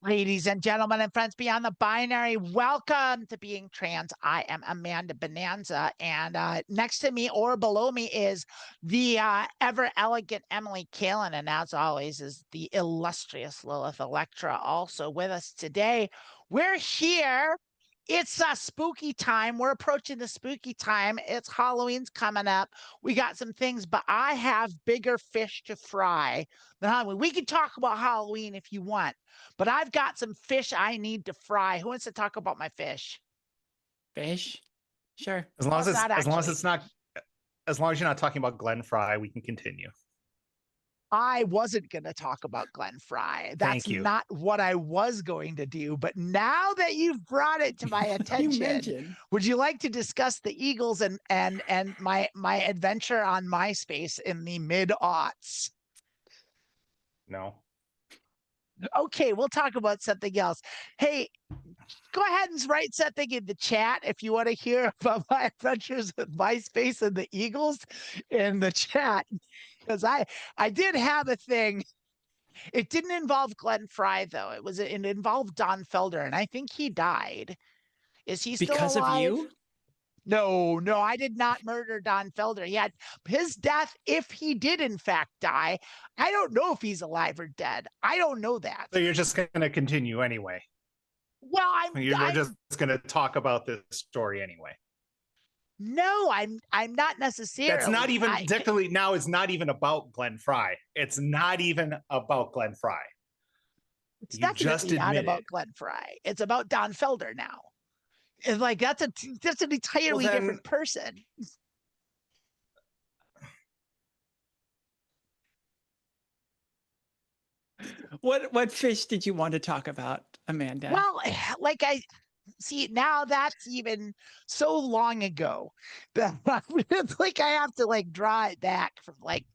Ladies and gentlemen and friends beyond the binary, welcome to Being Trans. I am Amanda Bonanza, and next to me or below me is the ever elegant Emily Kailyn, and as always is the illustrious Lilith Electra also with us today. We're here. It's spooky time. We're approaching the spooky time. It's Halloween's coming up. We got some things, but I have bigger fish to fry than Halloween. We can talk about Halloween if you want, but I've got some fish I need to fry. Who wants to talk about my fish? Fish? Sure. As long as you're not talking about Glenn Fry, we can continue. I wasn't going to talk about Glenn Fry. That's not what I was going to do. But now that you've brought it to my attention, would you like to discuss the Eagles and my adventure on MySpace in the mid-aughts? No. Okay, we'll talk about something else. Hey, go ahead and write something in the chat if you want to hear about my adventures with MySpace and the Eagles in the chat. Because I did have a thing. It didn't involve Glenn Fry, though. It involved Don Felder, and I think he died. Is he still alive? Because of you? No, I did not murder Don Felder. He had his death, if he did in fact die. I don't know if he's alive or dead. I don't know that. So you're just going to continue anyway. Well, you're just going to talk about this story anyway. No, I'm not necessarily. That's not even technically now. It's not even about Glenn Fry. It's not even about Glenn Fry. It's definitely not about Glenn Fry. It's about Don Felder now. It's like that's an entirely different person. What fish did you want to talk about, Amanda? Well, like I see now that's even so long ago that it's like I have to like draw it back from like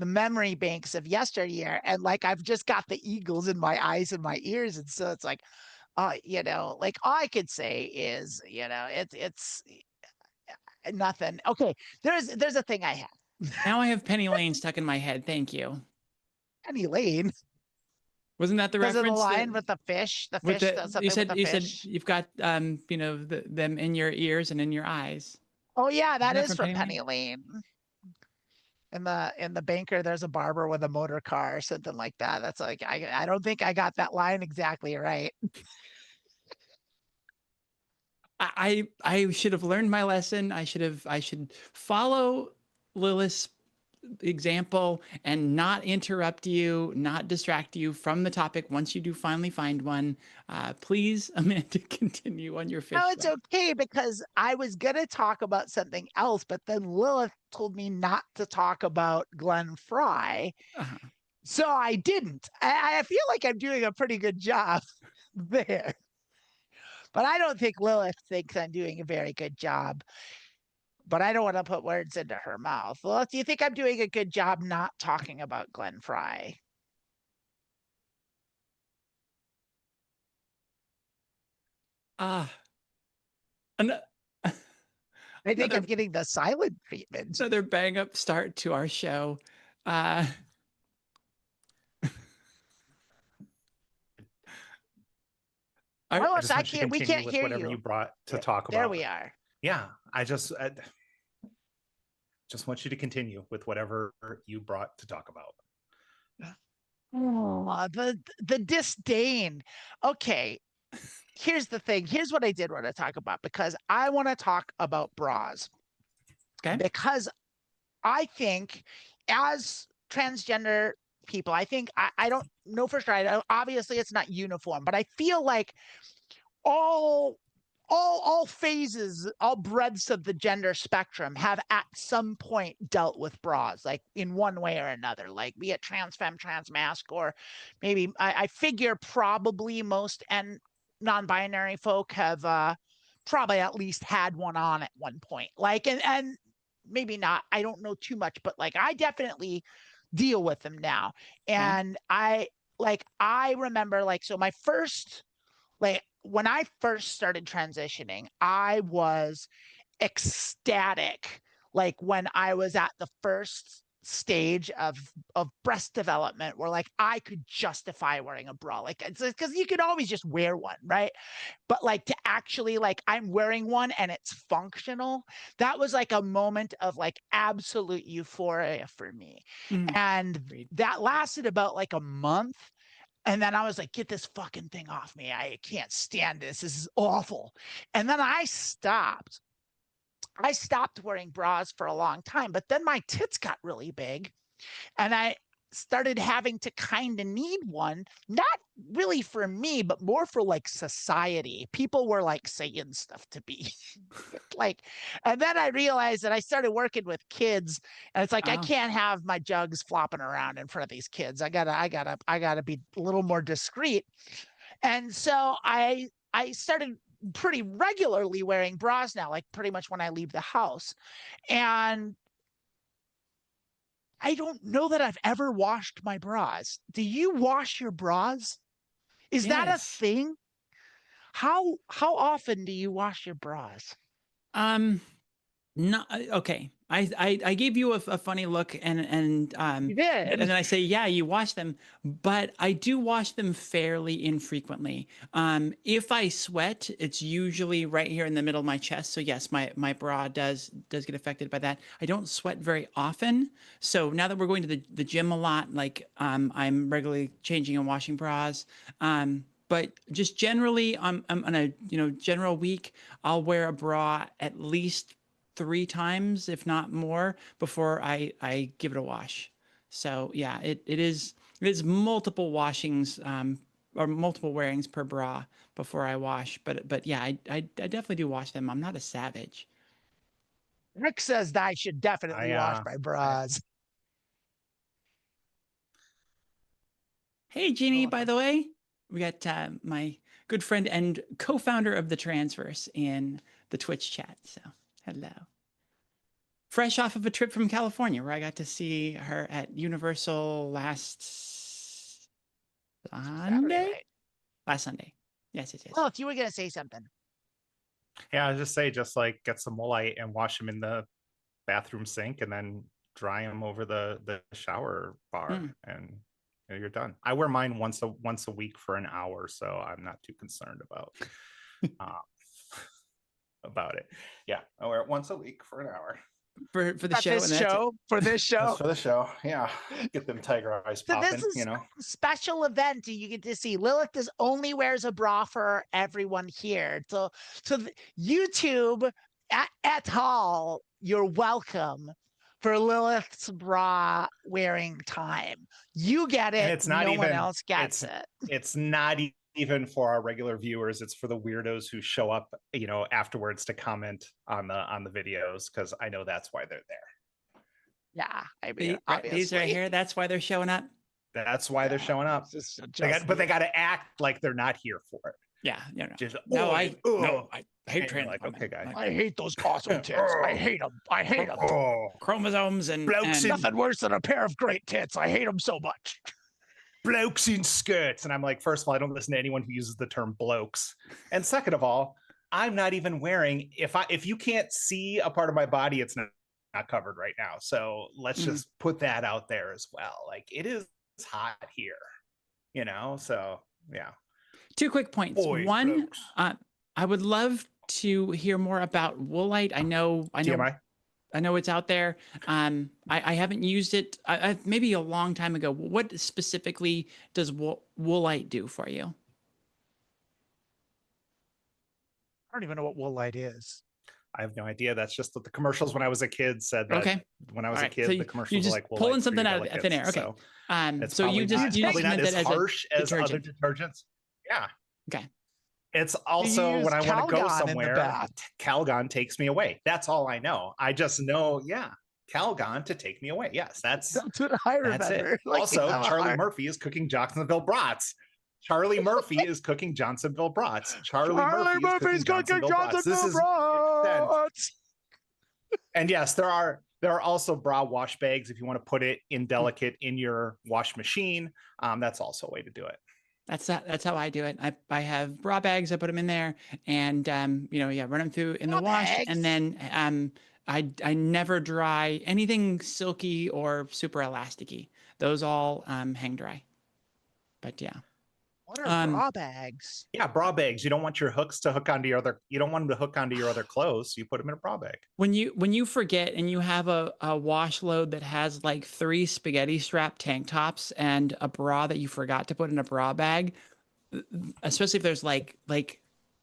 the memory banks of yesteryear, and like I've just got the Eagles in my eyes and my ears, and so it's like, like all I could say is, it's nothing. Okay, there's a thing I have. Now I have Penny Lane stuck in my head. Thank you. Penny Lane. Wasn't that the reference? The line with the fish? The fish. You said you've got them in your ears and in your eyes. Oh yeah, that is from Penny Lane. In the banker, there's a barber with a motor car, or something like that. That's like I don't think I got that line exactly right. I should have learned my lesson. I should follow Lilith's example and not interrupt you, not distract you from the topic once you do finally find one. Please, Amanda, continue on your fish. No, it's okay, because I was gonna talk about something else, but then Lilith told me not to talk about Glenn Fry. So I didn't. I feel like I'm doing a pretty good job there. But I don't think Lilith thinks I'm doing a very good job. But I don't want to put words into her mouth. Lilith, do you think I'm doing a good job not talking about Glenn Fry? I think I'm getting the silent treatment. Another bang up start to our show. I can't. We can't hear whatever you. You brought to talk about. There we are. Yeah, I just want you to continue with whatever you brought to talk about. Oh, the disdain. Okay, here's the thing. Here's what I did want to talk about, because I want to talk about bras. Okay. Because I think as transgender people, I think I don't know for sure. Obviously, it's not uniform, but I feel like all phases, all breadths of the gender spectrum have at some point dealt with bras, like in one way or another, like be it trans femme, trans masc, or maybe I figure probably most and non-binary folk have probably at least had one on at one point. Like, and maybe not, I don't know too much, but like I definitely deal with them now. And I remember, like, so my first, like, when I first started transitioning, I was ecstatic. Like when I was at the first stage of breast development where like I could justify wearing a bra. Like it's because you could always just wear one, right? But like to actually like I'm wearing one and it's functional, that was like a moment of like absolute euphoria for me. And Agreed. that lasted about like a month. And then I was like, get this fucking thing off me. I can't stand this. This is awful. And then I stopped. I stopped wearing bras for a long time, but then my tits got really big and I started having to kind of need one, not really for me, but more for like society. People were like saying stuff to me. Like, and then I realized that I started working with kids and it's like I Oh. can't have my jugs flopping around in front of these kids. I gotta be a little more discreet. And so I started pretty regularly wearing bras now, like pretty much when I leave the house. And I don't know that I've ever washed my bras. Do you wash your bras? Is that a Yes. thing? How often do you wash your bras? No, okay. I gave you a funny look You and did. then I say, yeah, you wash them, but I do wash them fairly infrequently. If I sweat, it's usually right here in the middle of my chest. So yes, my bra does get affected by that. I don't sweat very often. So now that we're going to the gym a lot, like I'm regularly changing and washing bras. But just generally, I'm on a general week, I'll wear a bra at least 3 times, if not more, before I give it a wash. So yeah, it is multiple washings or multiple wearings per bra before I wash. But yeah, I definitely do wash them. I'm not a savage. Rick says that I should definitely wash my I bras. Hey, Jeannie, by the way, we got my good friend and co-founder of the Transverse in the Twitch chat. So hello. Fresh off of a trip from California where I got to see her at Universal last Saturday Sunday. night. Last Sunday. Yes, it is. Well, if you were gonna say something. yeah, I just say just like get some woolite and wash them in the bathroom sink and then dry them over the shower bar and you're done. I wear mine once a week for an hour, so I'm not too concerned about about it. Yeah, I wear it once a week for an hour. For the At show. this And that's show, for this show. That's for the show. Yeah, get them tiger eyes So popping. this is You know, a special event. You get to see Lilith only wears a bra for everyone here. So YouTube at all, you're welcome for Lilith's bra wearing time. You get and it. it's not no even one else gets it. It's not even for our regular viewers. It's for the weirdos who show up, afterwards to comment on the videos because I know that's why they're there. Yeah, I mean, these right here. That's why they're showing up. That's why they're showing up. But they got to act like they're not here for it. Yeah, Just, I hate trans. Like, okay, guys. I hate those awesome tits. I hate them. I hate them. Chromosomes and nothing worse than a pair of great tits. I hate them so much. Blokes in skirts. And I'm like, first of all, I don't listen to anyone who uses the term blokes. And second of all, I'm not even wearing, if you can't see a part of my body, it's not covered right now. So let's just put that out there as well. Like it is hot here, so yeah. 2 quick points. One, I would love to hear more about Woolite. I know TMI? I know it's out there. I haven't used it maybe a long time ago. What specifically does Woolite do for you? I don't even know what Woolite is. I have no idea. That's just what the commercials when I was a kid said that. Okay. When I was a kid, so the commercials were like pulling something out of thin air. Okay. So you just probably not meant as that harsh as other detergent. detergents. Yeah. Okay. It's also when I want to go somewhere, Calgon takes me away. That's all I know. I just know, Calgon to take me away. Yes, that's what I remember. That's it. Like, also, Charlie Murphy is cooking Johnsonville brats. Charlie Murphy is cooking Johnsonville brats. Charlie Murphy's cooking Johnsonville brats. And yes, there are also bra wash bags if you want to put it in delicate in your wash machine. That's also a way to do it. That's how I do it. I have bra bags. I put them in there and run them through in the wash, and then I never dry anything silky or super elasticy. Those all hang dry. But yeah. What are bra bags? Yeah, bra bags. You don't want your hooks to hook onto your other. You don't want them to hook onto your other clothes. So you put them in a bra bag. When you forget and you have a wash load that has like 3 spaghetti strap tank tops and a bra that you forgot to put in a bra bag, especially if there's like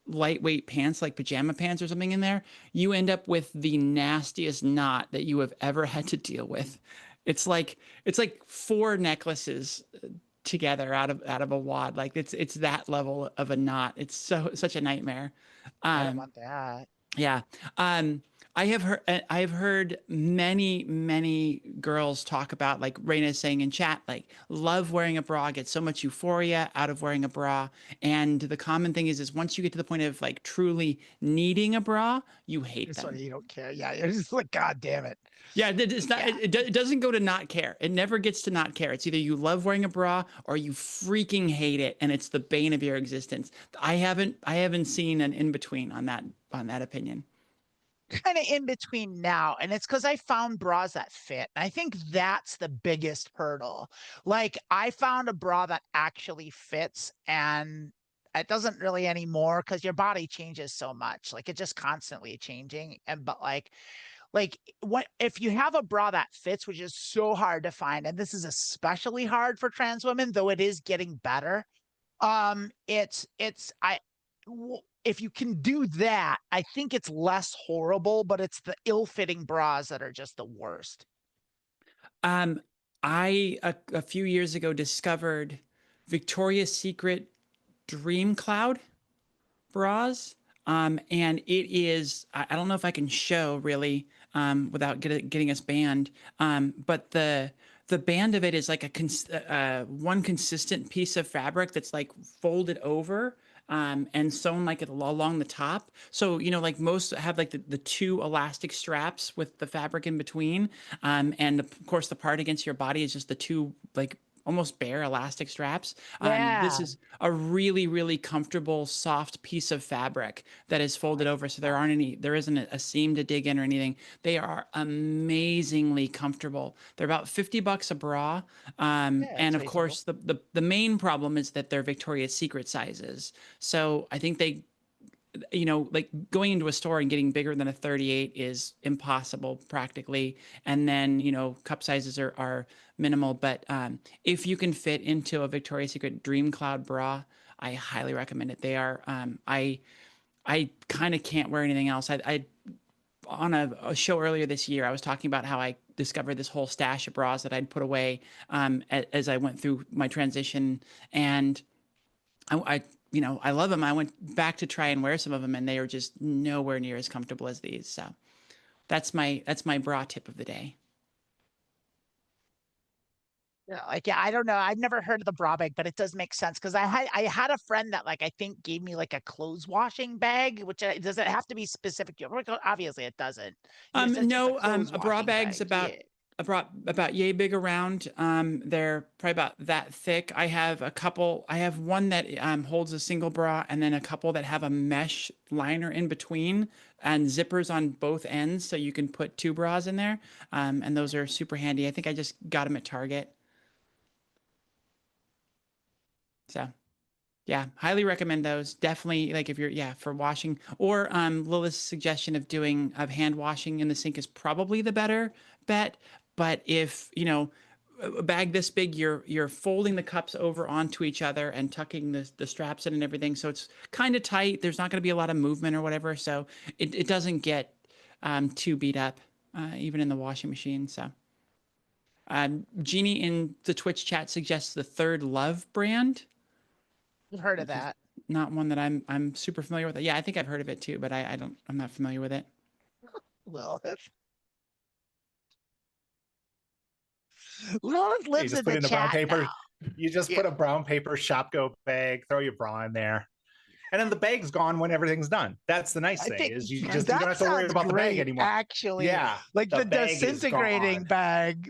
lightweight pants like pajama pants or something in there, you end up with the nastiest knot that you have ever had to deal with. It's like 4 necklaces together out of a wad. Like it's that level of a knot. It's such a nightmare. I don't want that. Yeah. I have heard many girls talk about, like Raina is saying in chat, like love wearing a bra, get so much euphoria out of wearing a bra. And the common thing is once you get to the point of like truly needing a bra, you hate them. You don't care. Yeah. You're just like, God damn it. Yeah, it's not. Yeah. It doesn't go to not care. It never gets to not care. It's either you love wearing a bra or you freaking hate it, and it's the bane of your existence. I haven't seen an in between on that opinion. Kind of in between now, and it's because I found bras that fit. I think that's the biggest hurdle. Like I found a bra that actually fits, and it doesn't really anymore because your body changes so much. Like it's just constantly changing. And but like what if you have a bra that fits, which is so hard to find, and this is especially hard for trans women, though it is getting better. If you can do that, I think it's less horrible, but it's the ill-fitting bras that are just the worst. I a few years ago discovered Victoria's Secret Dream Cloud bras. And it is, I don't know if I can show really without getting us banned. But the band of it is like one consistent piece of fabric that's like folded over and sewn like along the top. So, like most have like the 2 elastic straps with the fabric in between. And of course the part against your body is just the 2 like almost bare elastic straps. Yeah. This is a really comfortable, soft piece of fabric that is folded over. So there isn't a seam to dig in or anything. They are amazingly comfortable. They're about $50 a bra. And of course the main problem is that they're Victoria's Secret sizes. So I think they, like going into a store and getting bigger than a 38 is impossible practically. And then, cup sizes are minimal. But if you can fit into a Victoria's Secret Dream Cloud bra, I highly recommend it. They are, I kind of can't wear anything else. I on a show earlier this year, I was talking about how I discovered this whole stash of bras that I'd put away as I went through my transition. And I love them. I went back to try and wear some of them, and they are just nowhere near as comfortable as these. So that's my bra tip of the day. Yeah, I don't know. I've never heard of the bra bag, but it does make sense because I had a friend that I think gave me like a clothes washing bag, which does it have to be specific? Obviously, it doesn't. No, a bra bag's about yay big around. They're probably about that thick. I have one that holds a single bra, and then a couple that have a mesh liner in between and zippers on both ends, so you can put 2 bras in there. And those are super handy. I think I just got them at Target. So yeah, highly recommend those. Definitely, like if you're for washing, or Lilith's suggestion of hand washing in the sink is probably the better bet. But if a bag this big, you're folding the cups over onto each other and tucking the straps in and everything, so it's kind of tight. There's not going to be a lot of movement or whatever, so it doesn't get too beat up even in the washing machine. So Jeannie in the Twitch chat suggests the Third Love brand. I've heard of that. Not one that I'm super familiar with. Yeah, I think I've heard of it too, but I'm not familiar with it. Well, Lilith lives in the chat now. You just put a brown paper Shopko bag, throw your bra in there, and then the bag's gone when everything's done. That's the nice thing is you don't have to worry about the bag anymore. Actually, like the disintegrating bag,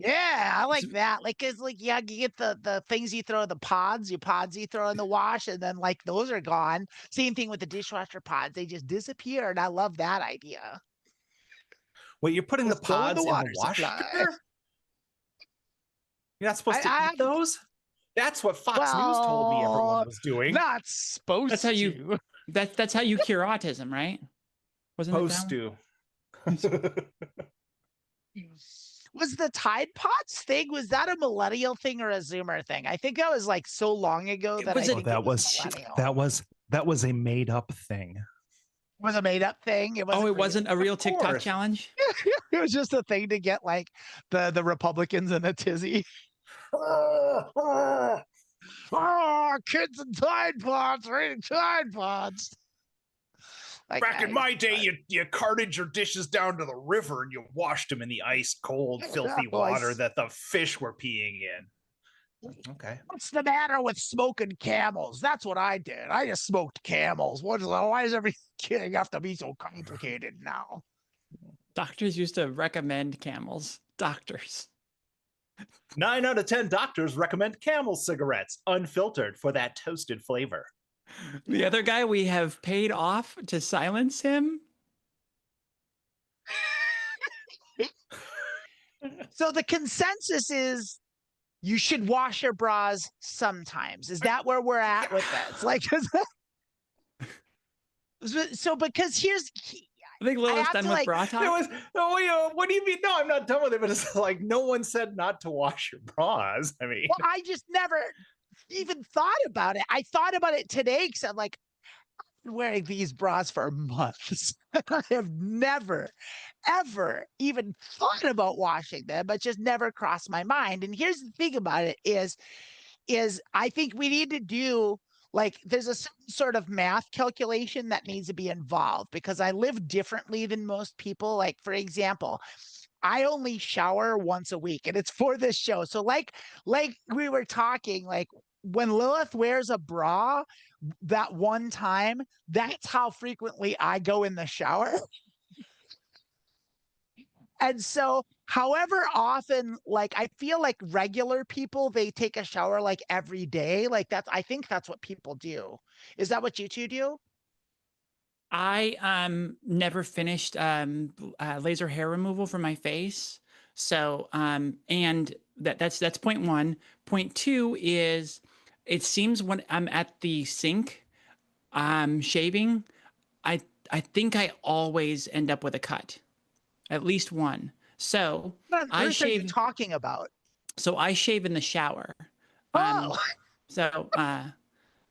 yeah, I like that. Like, it's like, you get the things you throw in the pods, you throw in the wash, and then those are gone. Same thing with the dishwasher pods. They just disappear. And I love that idea. Wait, you're putting Just the go in pods the in water the washer? supply. You're not supposed to I eat those? That's what Fox News told me everyone was doing. Not supposed That's how you to. that's how you cure autism, right? Wasn't it that one? Supposed to. Was the Tide Pods thing, was that a millennial thing or a Zoomer thing? I think that was like so long ago that I think it was millennial. That was a made up thing. It was a made up thing. It wasn't Oh, it real. wasn't a real TikTok course. challenge? It was just a thing to get like the Republicans in a tizzy. Oh, kids and Tide Pods, reading Tide Pods. Like, Back in my day, you carted your dishes down to the river and you washed them in the ice cold, filthy water that the fish were peeing in. Okay. What's the matter with smoking camels? That's what I did. I just smoked camels. Why is everything have to be so complicated now? Doctors used to recommend camels. Doctors. 9 out of 10 doctors recommend Camel cigarettes, unfiltered, for that toasted flavor. The other guy, we have paid off to silence him. So the consensus is you should wash your bras sometimes. Is that where we're at with this? Like, so because here's. I think Lilith's done with bra talk. What do you mean? No, I'm not done with it, but it's like no one said not to wash your bras. I mean, well, I just never even thought about it. I thought about it today because I'm like, I've been wearing these bras for months. I have never, ever even thought about washing them, but just never crossed my mind. And here's the thing about it is I think we need to do, like, there's a sort of math calculation that needs to be involved because I live differently than most people. Like, for example, I only shower once a week and it's for this show. So like we were talking, like when Lilith wears a bra that one time, that's how frequently I go in the shower. And so, however often, like, I feel like regular people, they take a shower like every day. Like, I think that's what people do. Is that what you two do? I never finished laser hair removal for my face. So and that's point one. Point two is it seems when I'm at the sink shaving, I think I always end up with a cut. At least one. So I shave. What are you talking about? So I shave in the shower. Oh. So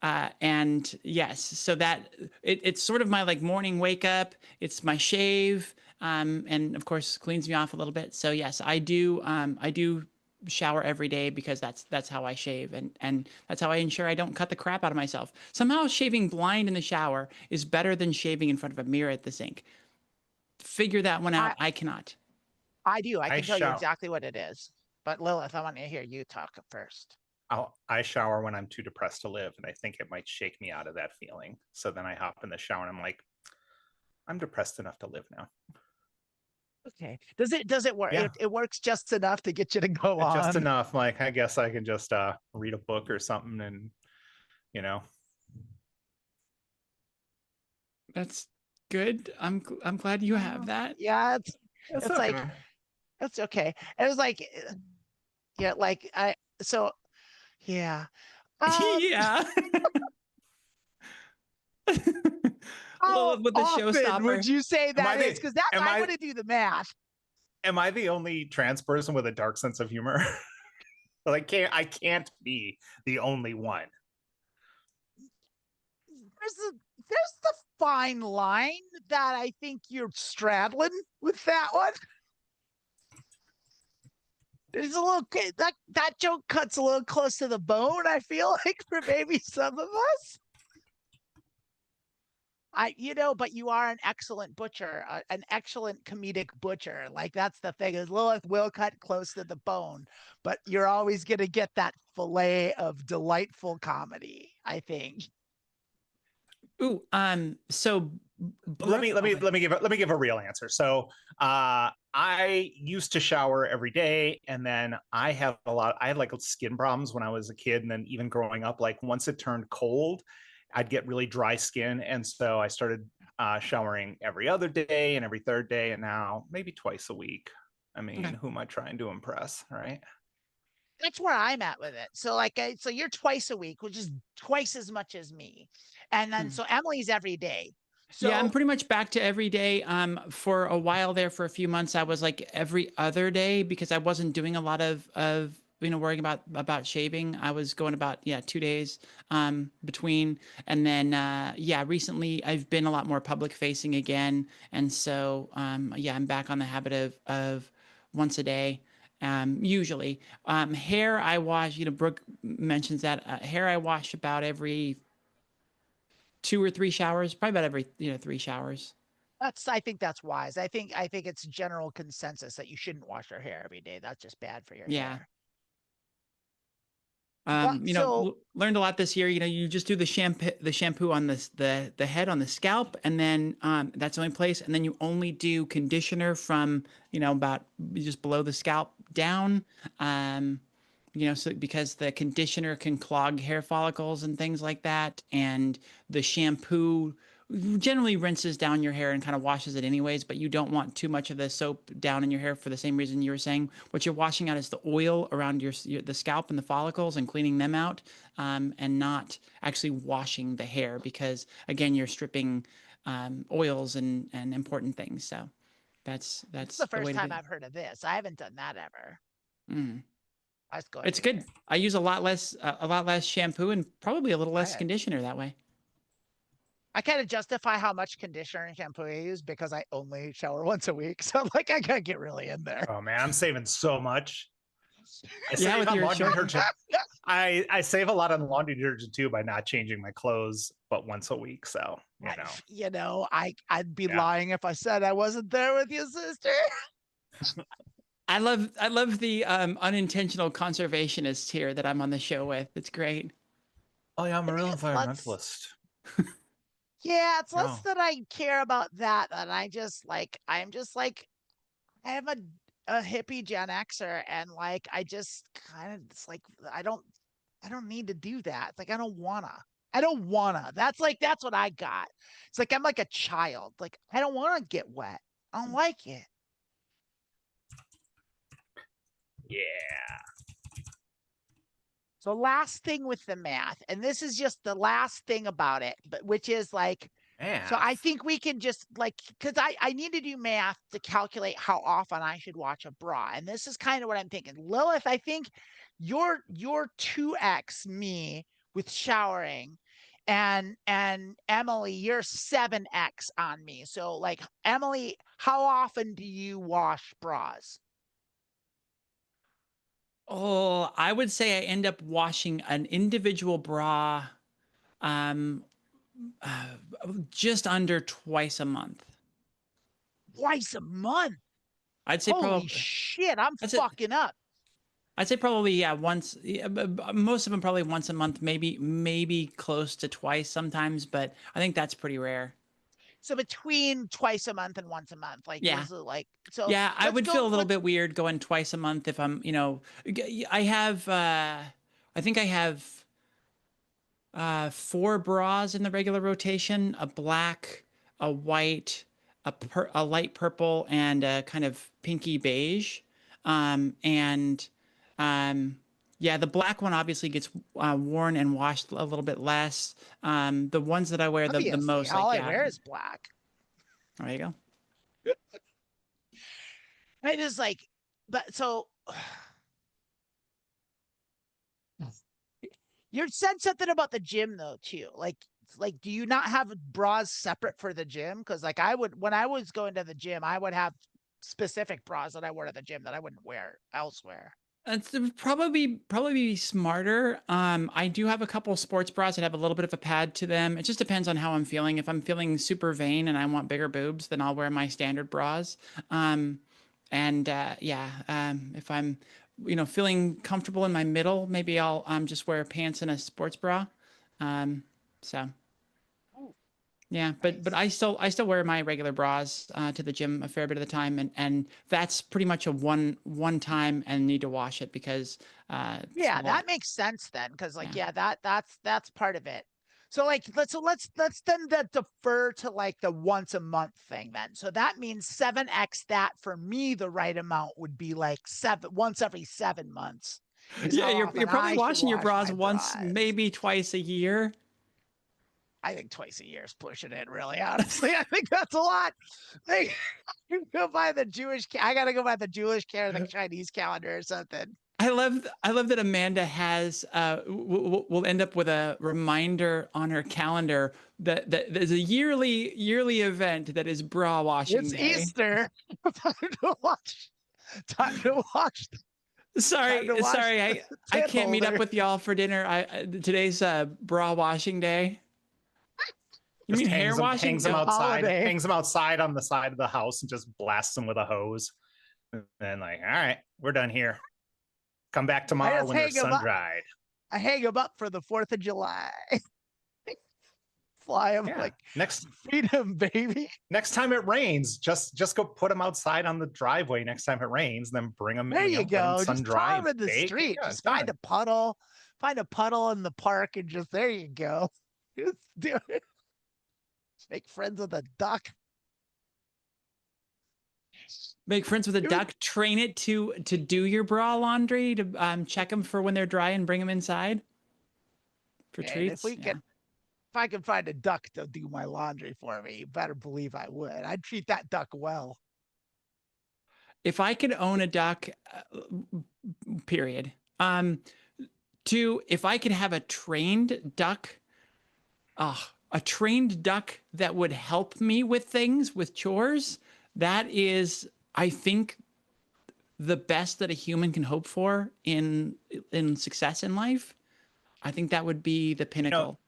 and yes, so that it's sort of my like morning wake up. It's my shave, and of course cleans me off a little bit. So yes, I do shower every day because that's how I shave, and that's how I ensure I don't cut the crap out of myself. Somehow shaving blind in the shower is better than shaving in front of a mirror at the sink. Figure that one out. I cannot. I do. I can tell you exactly what it is. But Lilith, I want to hear you talk first. I shower when I'm too depressed to live, and I think it might shake me out of that feeling. So then I hop in the shower and I'm like, I'm depressed enough to live now. Okay. Does it work? Yeah. It works just enough to get you to go on. Just enough. Like, I guess I can just read a book or something, and That's good. I'm glad you have that. Yeah, it's okay. like that's okay. It was like, yeah, like yeah. Yeah. Lilith with the showstopper. Would you say that is? Because that's I want to do the math. Am I the only trans person with a dark sense of humor? Like, I can't be the only one. There's the fine line that I think you're straddling with that one. There's a little that joke cuts a little close to the bone, I feel like, for maybe some of us. But you are an excellent butcher, an excellent comedic butcher. Like, that's the thing, is Lilith will cut close to the bone, but you're always going to get that fillet of delightful comedy, I think. Ooh, so let me give a real answer. So I used to shower every day, and then I had like skin problems when I was a kid, and then even growing up, like once it turned cold, I'd get really dry skin, and so I started showering every other day and every third day, and now maybe twice a week. I mean, Okay. who am I trying to impress, right? That's where I'm at with it. So like, so you're twice a week, which is twice as much as me. And then, so Emily's every day. Yeah, I'm So pretty much back to every day. For a while there, for a few months, I was like every other day because I wasn't doing a lot of worrying about shaving. I was going about 2 days between, and then recently I've been a lot more public facing again, and so I'm back on the habit of once a day. Usually, hair I wash. Brooke mentions that hair I wash about every 2 or 3 showers, probably about every 3 showers. I think that's wise. I think it's general consensus that you shouldn't wash your hair every day. That's just bad for your Yeah. hair. But so Learned a lot this year. You just do the shampoo on the head on the scalp, and then that's the only place. And then you only do conditioner from about just below the scalp down. So because the conditioner can clog hair follicles and things like that, and the shampoo generally rinses down your hair and kind of washes it anyways, but you don't want too much of the soap down in your hair for the same reason you were saying. What you're washing out is the oil around the scalp and the follicles and cleaning them out, and not actually washing the hair because again you're stripping oils and important things. So that's the the way first to do time it. I've heard of this. I haven't done that ever. Mm. Let's go It's everywhere. good. I use a lot less shampoo and probably a little less I- conditioner that way. I kind of justify how much conditioner and shampoo I use because I only shower once a week. So I'm like, I gotta get really in there. Oh man, I'm saving so much. I Yeah, save with on your laundry short. detergent. I save a lot on laundry detergent too by not changing my clothes but once a week. So I'd be Yeah. lying if I said I wasn't there with you, sister. I love the unintentional conservationist here that I'm on the show with. It's great. Oh yeah, I'm a real It's less- environmentalist. Yeah, it's less No. that I care about that than I'm just like I am a hippie Gen Xer, and like I just kind of it's like I don't need to do that. It's like I don't wanna. I don't wanna. That's what I got. It's like I'm like a child. Like I don't want to get wet. I don't like it. Yeah. So last thing with the math, and this is just the last thing about it, but which is like, so I Math. think we can just like, because I need to do math to calculate how often I should watch a bra, and this is kind of what I'm thinking. Lilith, I think you're 2x me with showering, and Emily, you're 7x on me. So like Emily, how often do you wash bras? Oh, I would say I end up washing an individual bra um uh, just under twice a month. Twice a month. I'd say Holy probably shit, I'm that's it. fucking up. I'd say probably once. Most of them probably once a month, maybe close to twice sometimes, but I think that's pretty rare. So between twice a month and once a month, like Yeah. this is like so. Yeah, I Let's would go. feel a little bit weird going twice a month if I'm, I have, I think I have 4 bras in the regular rotation: a black, a white, a light purple, and a kind of pinky beige. And yeah, the black one obviously gets worn and washed a little bit less. The ones that I wear the Obviously, most, all like, I wear is black. there you go. I just like, but so you said something about the gym though too. Like, do you not have bras separate for the gym? Because like I would, when I was going to the gym, I would have specific bras that I wear to the gym that I wouldn't wear elsewhere. It's probably be smarter. I do have a couple sports bras that have a little bit of a pad to them. It just depends on how I'm feeling. If I'm feeling super vain and I want bigger boobs, then I'll wear my standard bras. If I'm, feeling comfortable in my middle, maybe I'll just wear pants and a sports bra. So. Yeah, but Nice. I still wear my regular bras to the gym a fair bit of the time, and that's pretty much a one time and need to wash it because it's Yeah, a lot. that makes sense then. Because like, Yeah. yeah, that's part of it. So like let's then defer to like the once a month thing then. So that means 7x that for me the right amount would be like once every 7 months. Is Yeah, how you're often probably I should washing your wash bras my once, bras. maybe twice a year. I think twice a year is pushing it, really. Honestly, I think that's a lot. Like, you go by the Jewish. I gotta go by the Jewish calendar, the Chinese calendar, or something. I love that Amanda has will end up with a reminder on her calendar that there's a yearly event that is bra washing It's day. Easter. Time to watch. Time to watch. Sorry, I can't meet up holder. with y'all for dinner. Today's bra washing day. You Just mean hair washing? hangs them No. outside, Holiday. hangs them outside on the side of the house and just blasts them with a hose. And then like, all right, we're done here. Come back tomorrow when they're sun dried. I hang them up for the 4th of July. Fly them like freedom, baby. Next time it rains, just go put them outside on the driveway next time it rains, then bring them. There you go. Just dry them in the street. Just find a puddle in the park, and just there you go. Just do it. Make friends with a duck. Make friends with a duck. Train it to do your bra laundry, to check them for when they're dry and bring them inside for treats. If I can find a duck to do my laundry for me, you better believe I would. I'd treat that duck well. If I could own a duck, period. If I could have a trained duck, that would help me with things, with chores, that is, I think, the best that a human can hope for in success in life. I think that would be the pinnacle.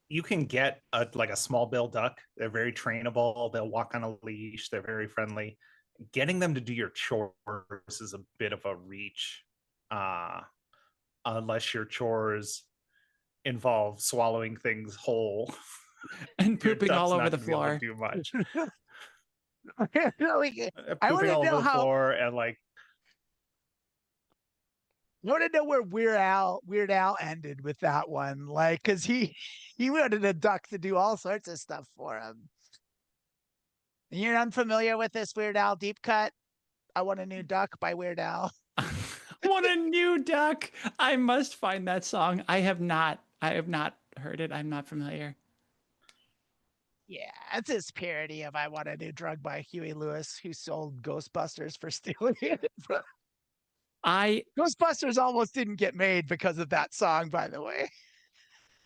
You can get a small bill duck. They're very trainable. They'll walk on a leash. They're very friendly. Getting them to do your chores is a bit of a reach, unless your chores involve swallowing things whole and pooping all over the floor. Too much. I want to know how. Floor and like. I want to know where Weird Al ended with that one, like, because he wanted a duck to do all sorts of stuff for him. You're unfamiliar with this Weird Al deep cut? I Want a New Duck by Weird Al. Want a New Duck? I must find that song. I have not heard it. I'm not familiar. Yeah, it's his parody of I Want a New Drug by Huey Lewis, who sold Ghostbusters for stealing it. Ghostbusters almost didn't get made because of that song, by the way.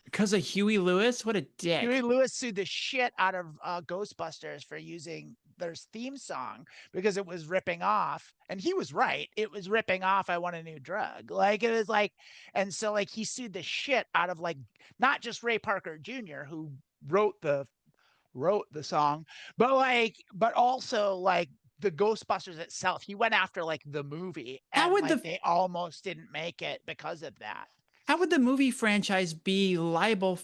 Because of Huey Lewis? What a dick. Huey Lewis sued the shit out of Ghostbusters for using their theme song because it was ripping off. And he was right. It was ripping off I Want a New Drug. Like, it was like, and so like he sued the shit out of like, not just Ray Parker Jr., who wrote the song, but also like the Ghostbusters itself. He went after like the movie, and they almost didn't make it because of that. How would the movie franchise be responsible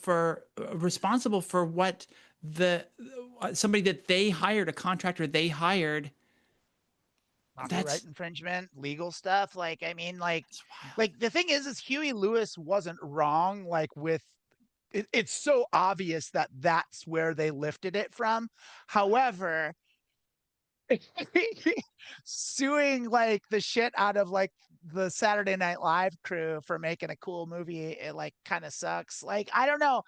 for what somebody that they hired, a contractor they hired? Copyright infringement, legal stuff. Like, I mean, like the thing is Huey Lewis wasn't wrong. Like with it's so obvious that that's where they lifted it from. However, suing like the shit out of like the Saturday Night Live crew for making a cool movie, it like kind of sucks. Like, I don't know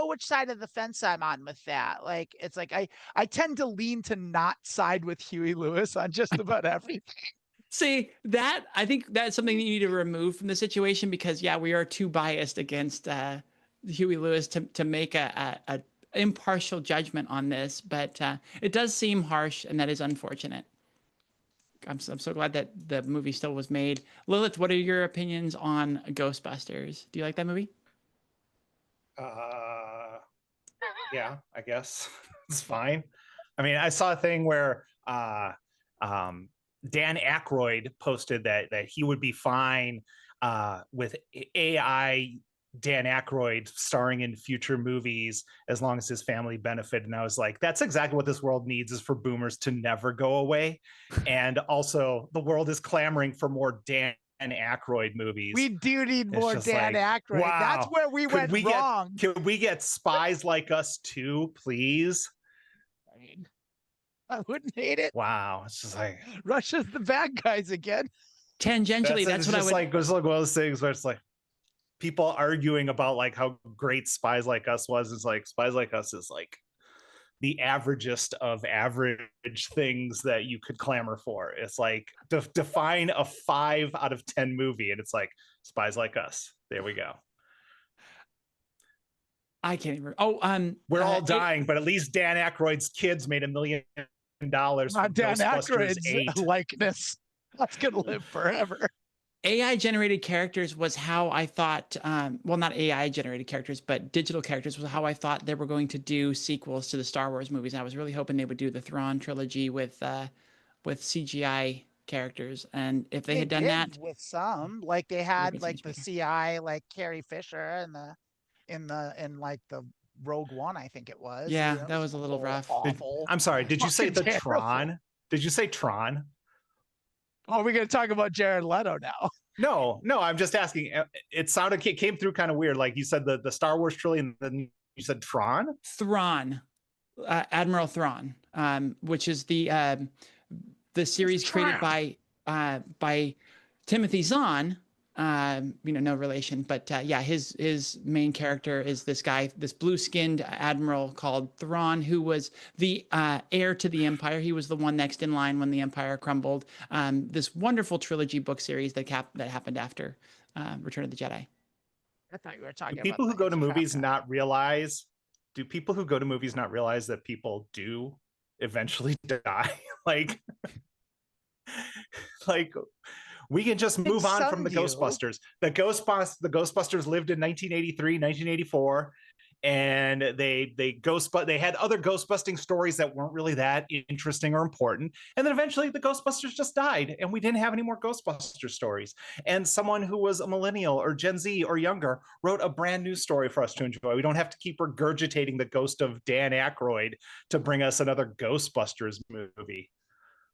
which side of the fence I'm on with that. Like, it's like I tend to lean to not side with Huey Lewis on just about everything. See, I think that's something that you need to remove from the situation, because we are too biased against Huey Lewis to make a impartial judgment on this, but it does seem harsh, and that is unfortunate. I'm so glad that the movie still was made. Lilith, what are your opinions on Ghostbusters? Do you like that movie? Yeah, I guess it's fine. I mean, I saw a thing where Dan Aykroyd posted that he would be fine with AI Dan Aykroyd starring in future movies as long as his family benefited. And I was like, that's exactly what this world needs, is for boomers to never go away. And also the world is clamoring for more Dan Aykroyd movies. We do need It's more just Dan like, Aykroyd. That's wow. where we Could went we wrong. Could we get Spies Like Us 2, please? I mean, I wouldn't hate it. Wow. It's just like Russia's the bad guys again. Tangentially, that's what I would. It's like one of those things where it's like people arguing about like how great Spies Like Us was. It's like Spies Like Us is like the averagest of average things that you could clamor for. It's like define a 5 out of 10 movie, and it's like Spies Like Us. There we go. I can't even. We're all dying, but at least Dan Aykroyd's kids made $1 million from Dan Ghostbusters Aykroyd's 8. likeness. That's gonna live forever. AI generated characters was how I thought, well, not AI generated characters, but digital characters was how I thought they were going to do sequels to the Star Wars movies. I was really hoping they would do the Thrawn trilogy with CGI characters. And if they had done that with some, like they had like the CI, like Carrie Fisher in like the Rogue One, I think it was. Yeah, that was a little rough. Awful. I'm sorry, did you say the terrible. Tron? Did you say Tron? Oh, we're gonna talk about Jared Leto now. No, I'm just asking. It came through kind of weird. Like you said the Star Wars trilogy, and then you said Tron. Admiral Thrawn, which is the series created by Timothy Zahn. No relation, but yeah, his main character is this guy, this blue-skinned admiral called Thrawn, who was the heir to the Empire. He was the one next in line when the Empire crumbled. This wonderful trilogy book series that happened after Return of the Jedi. I thought you were talking about people who go to movies not realize. Do people who go to movies not realize that people do eventually die? like. We can just move on from the Ghostbusters. The Ghostbusters lived in 1983, 1984, and they had other ghostbusting stories that weren't really that interesting or important. And then eventually the Ghostbusters just died, and we didn't have any more Ghostbuster stories. And someone who was a millennial or Gen Z or younger wrote a brand new story for us to enjoy. We don't have to keep regurgitating the ghost of Dan Aykroyd to bring us another Ghostbusters movie.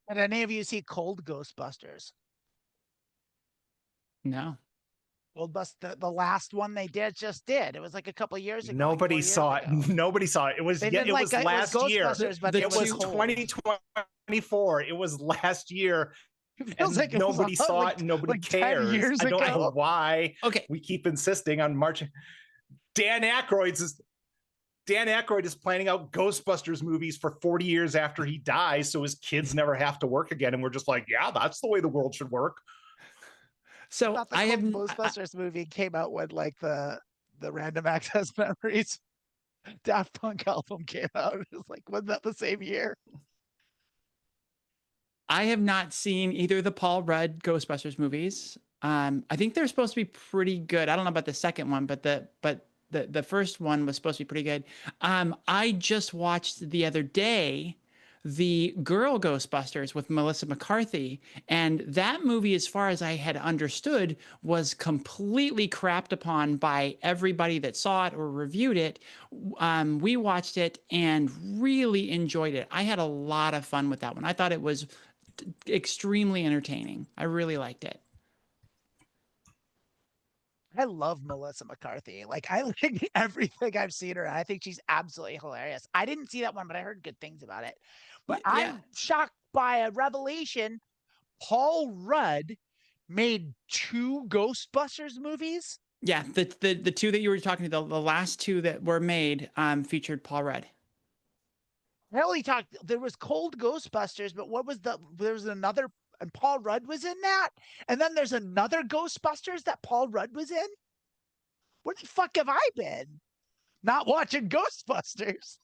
Did any of you see Cold Ghostbusters? No. The last one they just did. It was like a couple of years ago. Nobody saw it. Nobody saw it. It was last year. It was 2024. It was last year. Like nobody saw it and nobody cares. I don't know why we keep insisting on marching. Dan Aykroyd is planning out Ghostbusters movies for 40 years after he dies, so his kids never have to work again. And we're just like, yeah, that's the way the world should work. So the Ghostbusters movie came out when like the Random Access Memories Daft Punk album came out. It was like, wasn't that the same year? I have not seen either of the Paul Rudd Ghostbusters movies. I think they're supposed to be pretty good. I don't know about the second one, but the first one was supposed to be pretty good. I just watched the other day the Girl Ghostbusters with Melissa McCarthy, and that movie, as far as I had understood, was completely crapped upon by everybody that saw it or reviewed it. We watched it and really enjoyed it. I had a lot of fun with that one. I thought it was extremely entertaining. I really liked it. I love Melissa McCarthy. Like, I like everything I've seen her. I think she's absolutely hilarious. I didn't see that one, but I heard good things about it. But yeah. I'm shocked by a revelation. Paul Rudd made 2 Ghostbusters movies. Yeah, the two that you were talking to, the last 2 that were made featured Paul Rudd. There was Cold Ghostbusters, but there was another, and Paul Rudd was in that. And then there's another Ghostbusters that Paul Rudd was in. Where the fuck have I been? Not watching Ghostbusters.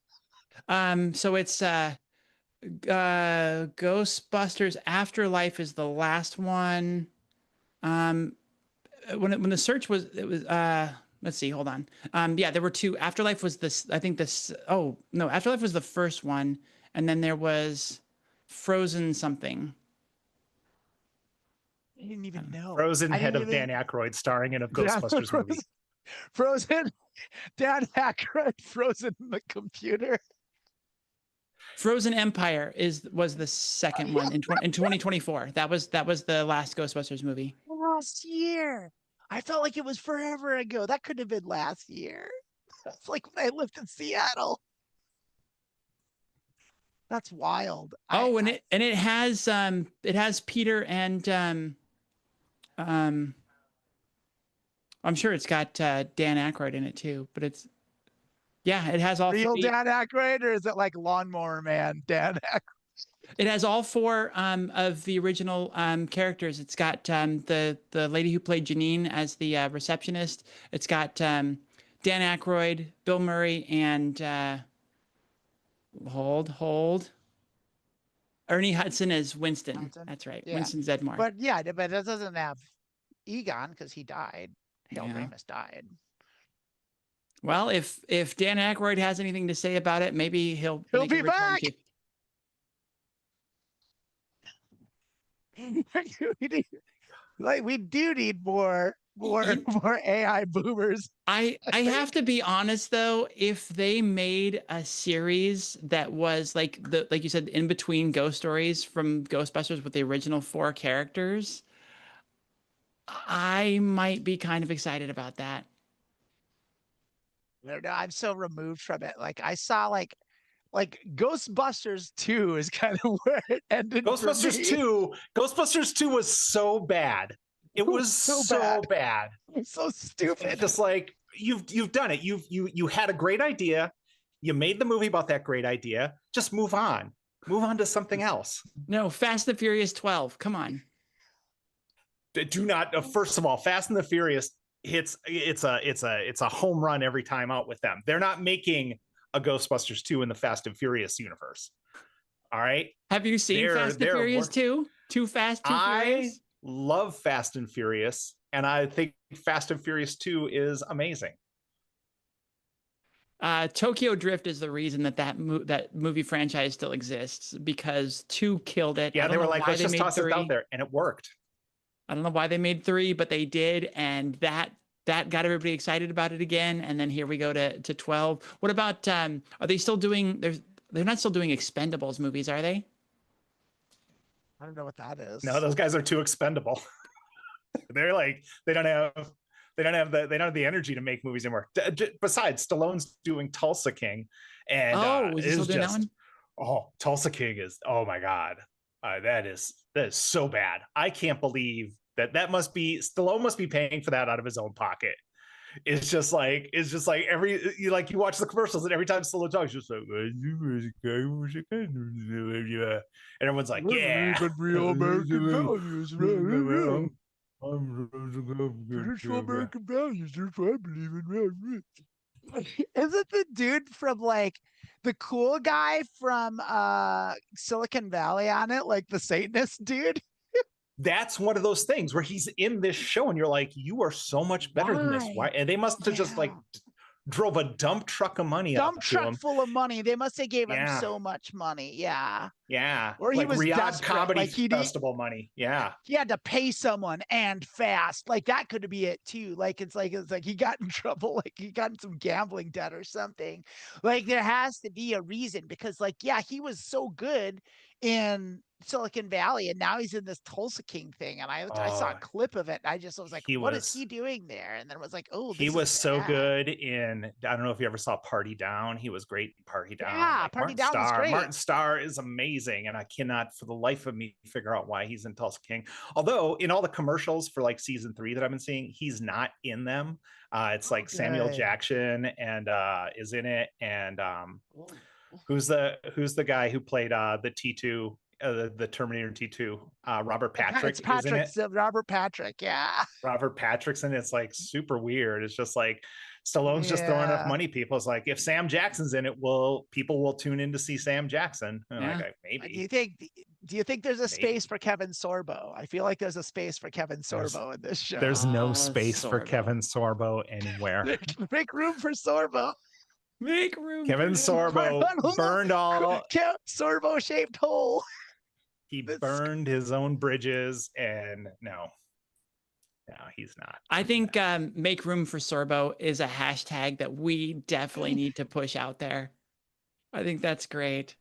So it's Ghostbusters Afterlife is the last one. When the search was, it was let's see, hold on. Yeah, there were 2. Afterlife was Afterlife was the first one, and then there was Frozen something. I didn't even know. Frozen Head of Dan Aykroyd starring in a Ghostbusters movie. Frozen Dan Aykroyd frozen in the computer. Frozen Empire was the second one in 2024. That was the last Ghostbusters movie. last year. I felt like it was forever ago. That couldn't have been last year. It's like when I lived in Seattle. That's wild. Oh, and it has Peter and I'm sure it's got Dan Aykroyd in it too, but it has all real three. Dan Aykroyd, or is it like Lawnmower Man Dan Aykroyd? It has all four of the original characters. It's got the lady who played Janine as the receptionist. It's got Dan Aykroyd, Bill Murray, and hold. Ernie Hudson as Winston. That's right. Yeah. Winston Zedmore. But it doesn't have Egon because he died. Harold Ramis died. Well, if Dan Aykroyd has anything to say about it, maybe he'll be back. We do need more AI boomers. I have to be honest though, if they made a series that was like you said, in between ghost stories from Ghostbusters with the original 4 characters, I might be kind of excited about that. I don't know. I'm so removed from it. Like I saw like Ghostbusters 2 is kind of where it ended. Ghostbusters 2 was so bad. It was so bad. It's so stupid. It's just like you've done it. You had a great idea. You made the movie about that great idea. Just move on. Move on to something else. No, Fast and the Furious 12. Come on. Do not. First of all, Fast and the Furious it's a home run every time out with them. They're not making a Ghostbusters 2 in the Fast and Furious universe. All right. Have you seen Fast and Furious 2? Too Fast, Too Furious? I love Fast and Furious, and I think Fast and Furious 2 is amazing. Tokyo Drift is the reason that movie franchise still exists, because 2 killed it. Yeah, they were like, let's just toss it out there, and it worked. I don't know why they made 3, but they did, and that got everybody excited about it again. And then here we go to 12. What about are they still doing? They're not still doing Expendables movies, are they? I don't know what that is. No, those guys are too expendable. They're like they don't have the energy to make movies anymore. Besides, Stallone's doing Tulsa King, and is he still doing that one? Oh, Tulsa King is, oh my God, that is so bad. I can't believe that must be, Stallone must be paying for that out of his own pocket. It's just like you watch the commercials, and every time Stallone talks, it's just like, and everyone's like, yeah, real American values, right? Traditional American values. That's what I believe in. Isn't the dude from like the cool guy from Silicon Valley on it, like the Satanist dude? That's one of those things where he's in this show and you're like, you are so much better than this. Why? And they must have just like drove a dump truck of money dump truck full of money. They must have gave him so much money. Or he was Riyadh desperate. Comedy Festival money. He had to pay someone and fast. Like that could be it too. Like it's like he got in trouble, like he got in some gambling debt or something. Like there has to be a reason, because like he was so good in Silicon Valley, and now he's in this Tulsa King thing, and I saw a clip of it. I was like, what is he doing there? And then it was like, oh, he was so good in, I don't know if you ever saw Party Down. He was great in Party Down. Party Down was great. Martin Starr is amazing, and I cannot for the life of me figure out why he's in Tulsa King. Although in all the commercials for like season 3 that I've been seeing, he's not in them. It's like Samuel Jackson and is in it, and who's the guy who played the T2, the Terminator T2, Robert Patrick. Robert Patrick, Robert Patrick's in it. It's like super weird. It's just like Stallone's just throwing enough money. People's like, if Sam Jackson's in it, people will tune in to see Sam Jackson. Like, maybe. Do you think there's a space for Kevin Sorbo? I feel like there's a space for Kevin Sorbo in this show. There's no space for Kevin Sorbo anywhere. Make room for Sorbo. Make room. Kevin Sorbo burned all Sorbo shaped hole. He burned his own bridges, and no, he's not. I think make room for Sorbo is a hashtag that we definitely need to push out there. I think that's great.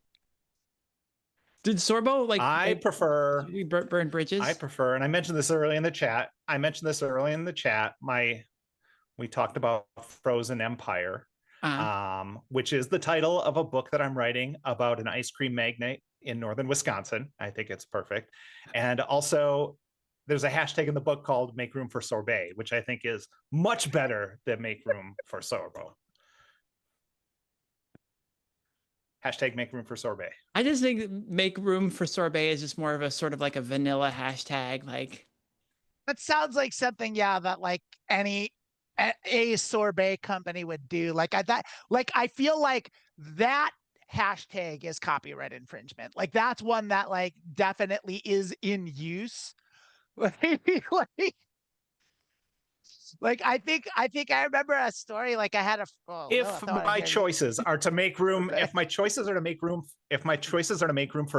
Did Sorbo like? I prefer. We burn bridges. I prefer, and I mentioned this early in the chat. We talked about Frozen Empire, which is the title of a book that I'm writing about an ice cream magnate in northern Wisconsin. I think it's perfect. And also, there's a hashtag in the book called Make Room for Sorbet, which I think is much better than Make Room for Sorbo. Hashtag Make Room for Sorbet. I just think Make Room for Sorbet is just more of a sort of like a vanilla hashtag. Like, that sounds like something, yeah, that like a sorbet company would do. Like I feel like that hashtag is copyright infringement. Like that's one that like definitely is in use. Like I think I remember a story. Like I had a if my choices are to make room for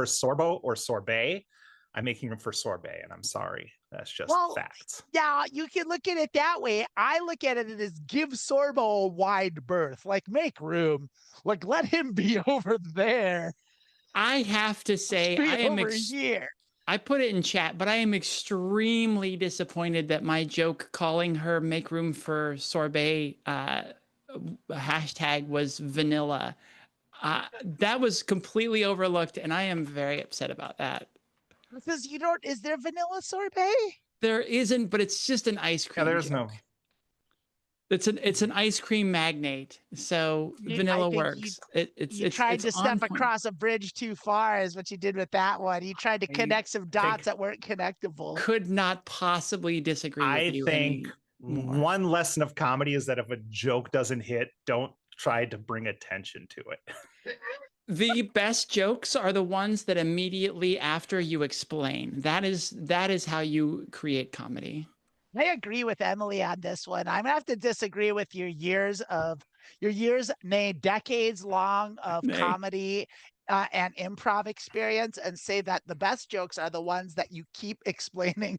Sorbo or sorbet, I'm making room for sorbet, and I'm sorry, that's just facts. Yeah, you can look at it that way. I look at it as give Sorbo a wide berth, like make room, like let him be over there. I have to say, I am here. I put it in chat, but I am extremely disappointed that my joke calling her Make Room for Sorbet hashtag was vanilla. That was completely overlooked, and I am very upset about that. Because is there vanilla sorbet? There isn't, but it's just an ice cream. Yeah, there's joke. no. It's an ice cream magnate, so vanilla works. You tried to step across a bridge too far, is what you did with that one. You tried to connect some dots that weren't connectable. Could not possibly disagree with you. I think one lesson of comedy is that if a joke doesn't hit, don't try to bring attention to it. The best jokes are the ones that immediately after you explain. That is how you create comedy. I agree with Emily on this one. I'm gonna have to disagree with your decades long of comedy and improv experience, and say that the best jokes are the ones that you keep explaining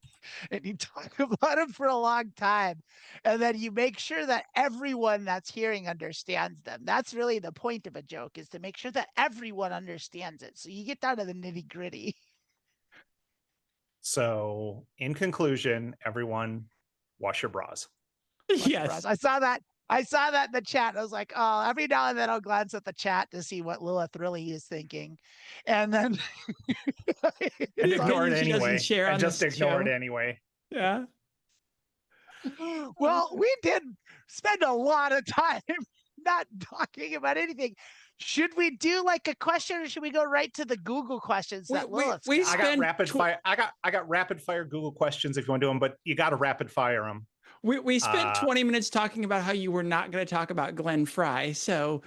and you talk about them for a long time, and then you make sure that everyone that's hearing understands them. That's really the point of a joke, is to make sure that everyone understands it. So you get down to the nitty gritty. So, in conclusion, everyone, wash your bras. Yes. I saw that in the chat. I was like, oh, every now and then I'll glance at the chat to see what Lilith really is thinking. And then and ignore it anyway. And just ignore it anyway. Yeah. Well, we did spend a lot of time not talking about anything. Should we do like a question, or should we go right to the Google questions that Lilith's got? I got rapid fire. I got rapid fire Google questions if you want to do them, but you got to rapid fire them. We spent 20 minutes talking about how you were not going to talk about Glenn Fry, so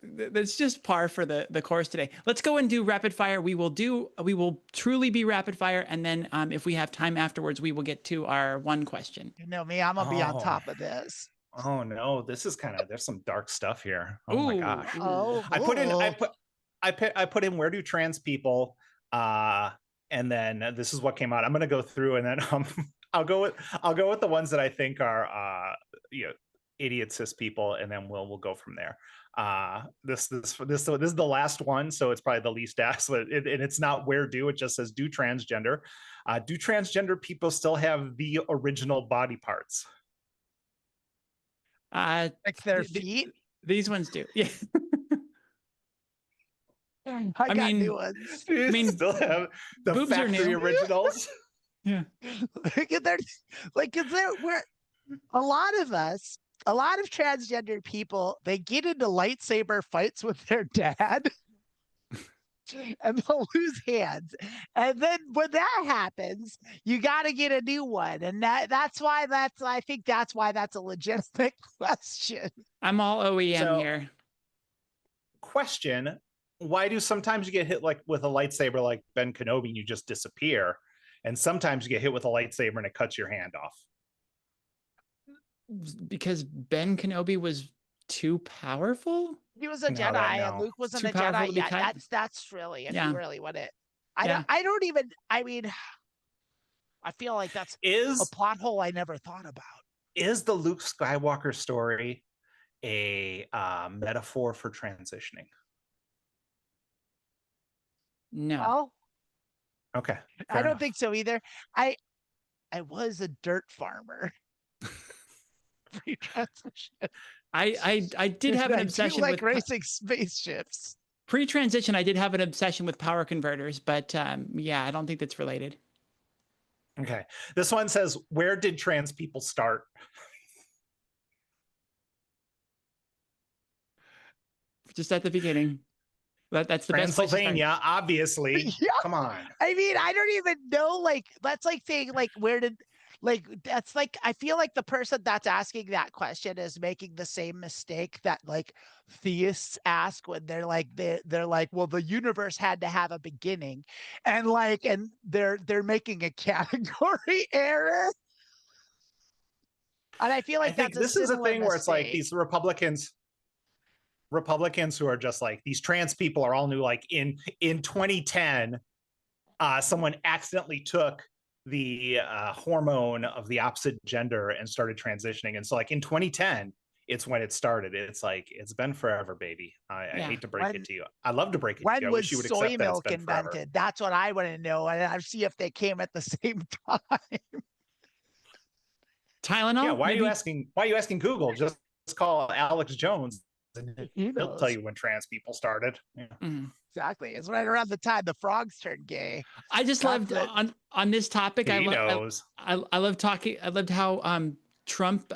that's just par for the course today. Let's go and do rapid fire. We will truly be rapid fire, and then if we have time afterwards, we will get to our one question. You know me, I'm gonna be on top of this. Oh no, this is there's some dark stuff here. Oh my gosh. I put in where do trans people and then this is what came out. I'm going to go through and then I'll go with the ones that I think are idiot cis people, and then we'll go from there. This is the last one, so it's probably the least asked, and it's not where do, it just says do transgender. Do transgender people still have the original body parts? Like their feet? These ones do. Yeah. I got new ones. I mean, still have the factory originals. Yeah. We're a lot of transgender people, they get into lightsaber fights with their dad. And they'll lose hands, and then when that happens, you got to get a new one, and that's why that's a legitimate question. I'm all OEM here. Question: why do sometimes you get hit like with a lightsaber, like Ben Kenobi, and you just disappear, and sometimes you get hit with a lightsaber and it cuts your hand off? Because Ben Kenobi was too powerful. He was a Jedi, and Luke wasn't a Jedi yet. That's really, if you really want it. I don't even. I mean, I feel like that's a plot hole I never thought about. Is the Luke Skywalker story a metaphor for transitioning? No. Well, Okay. I don't enough. think so either. I was a dirt farmer pre-transition. I did have an I do obsession like with racing spaceships. pre-transition. I did have an obsession with power converters, but yeah, I don't think that's related. Okay. This one says, where did trans people start? Just at the beginning. That's the best place to start. Transylvania, obviously. Yeah. Come on. I mean, I don't even know. Like, that's like saying, like, where did, like, that's like, I feel like the person that's asking that question is making the same mistake that like theists ask when they're like, they're like, well, the universe had to have a beginning, and like, and they're making a category error. And I feel like I think that's this is a thing where it's like mistake. these Republicans who are just like, these trans people are all new. Like in 2010, someone accidentally took the hormone of the opposite gender and started transitioning. And so like in 2010, it's when it started. It's like, it's been forever, baby. I hate to break it to you. I love to break it to When you. I was wish you would soy accept that it's milk been forever. invented? That's what I want to know, and I see if they came at the same time. Tylenol? Yeah, why maybe? are you asking Google? Just call Alex Jones and he'll tell you when trans people started. Yeah. Exactly. It's right around the time the frogs turned gay. I just loved on this topic. He knows. I love talking. I loved how Trump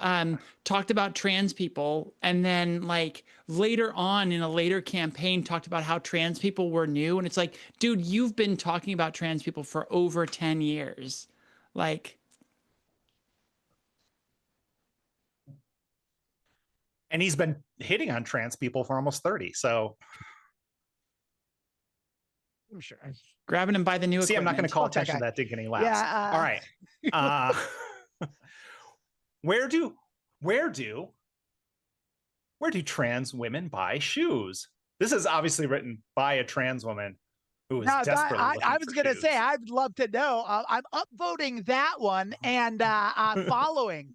talked about trans people, and then like later on in a later campaign talked about how trans people were new, and it's like, dude, you've been talking about trans people for over 10 years, like. And he's been hitting on trans people for almost 30. So I'm sure. Grabbing him by the new See, I'm not going to call Fuck that attention to guy. that didn't get any laughs. Yeah, All right. Where do trans women buy shoes? This is obviously written by a trans woman who is desperately looking I was for going to shoes. say, I'd love to know. I'm upvoting that one and following.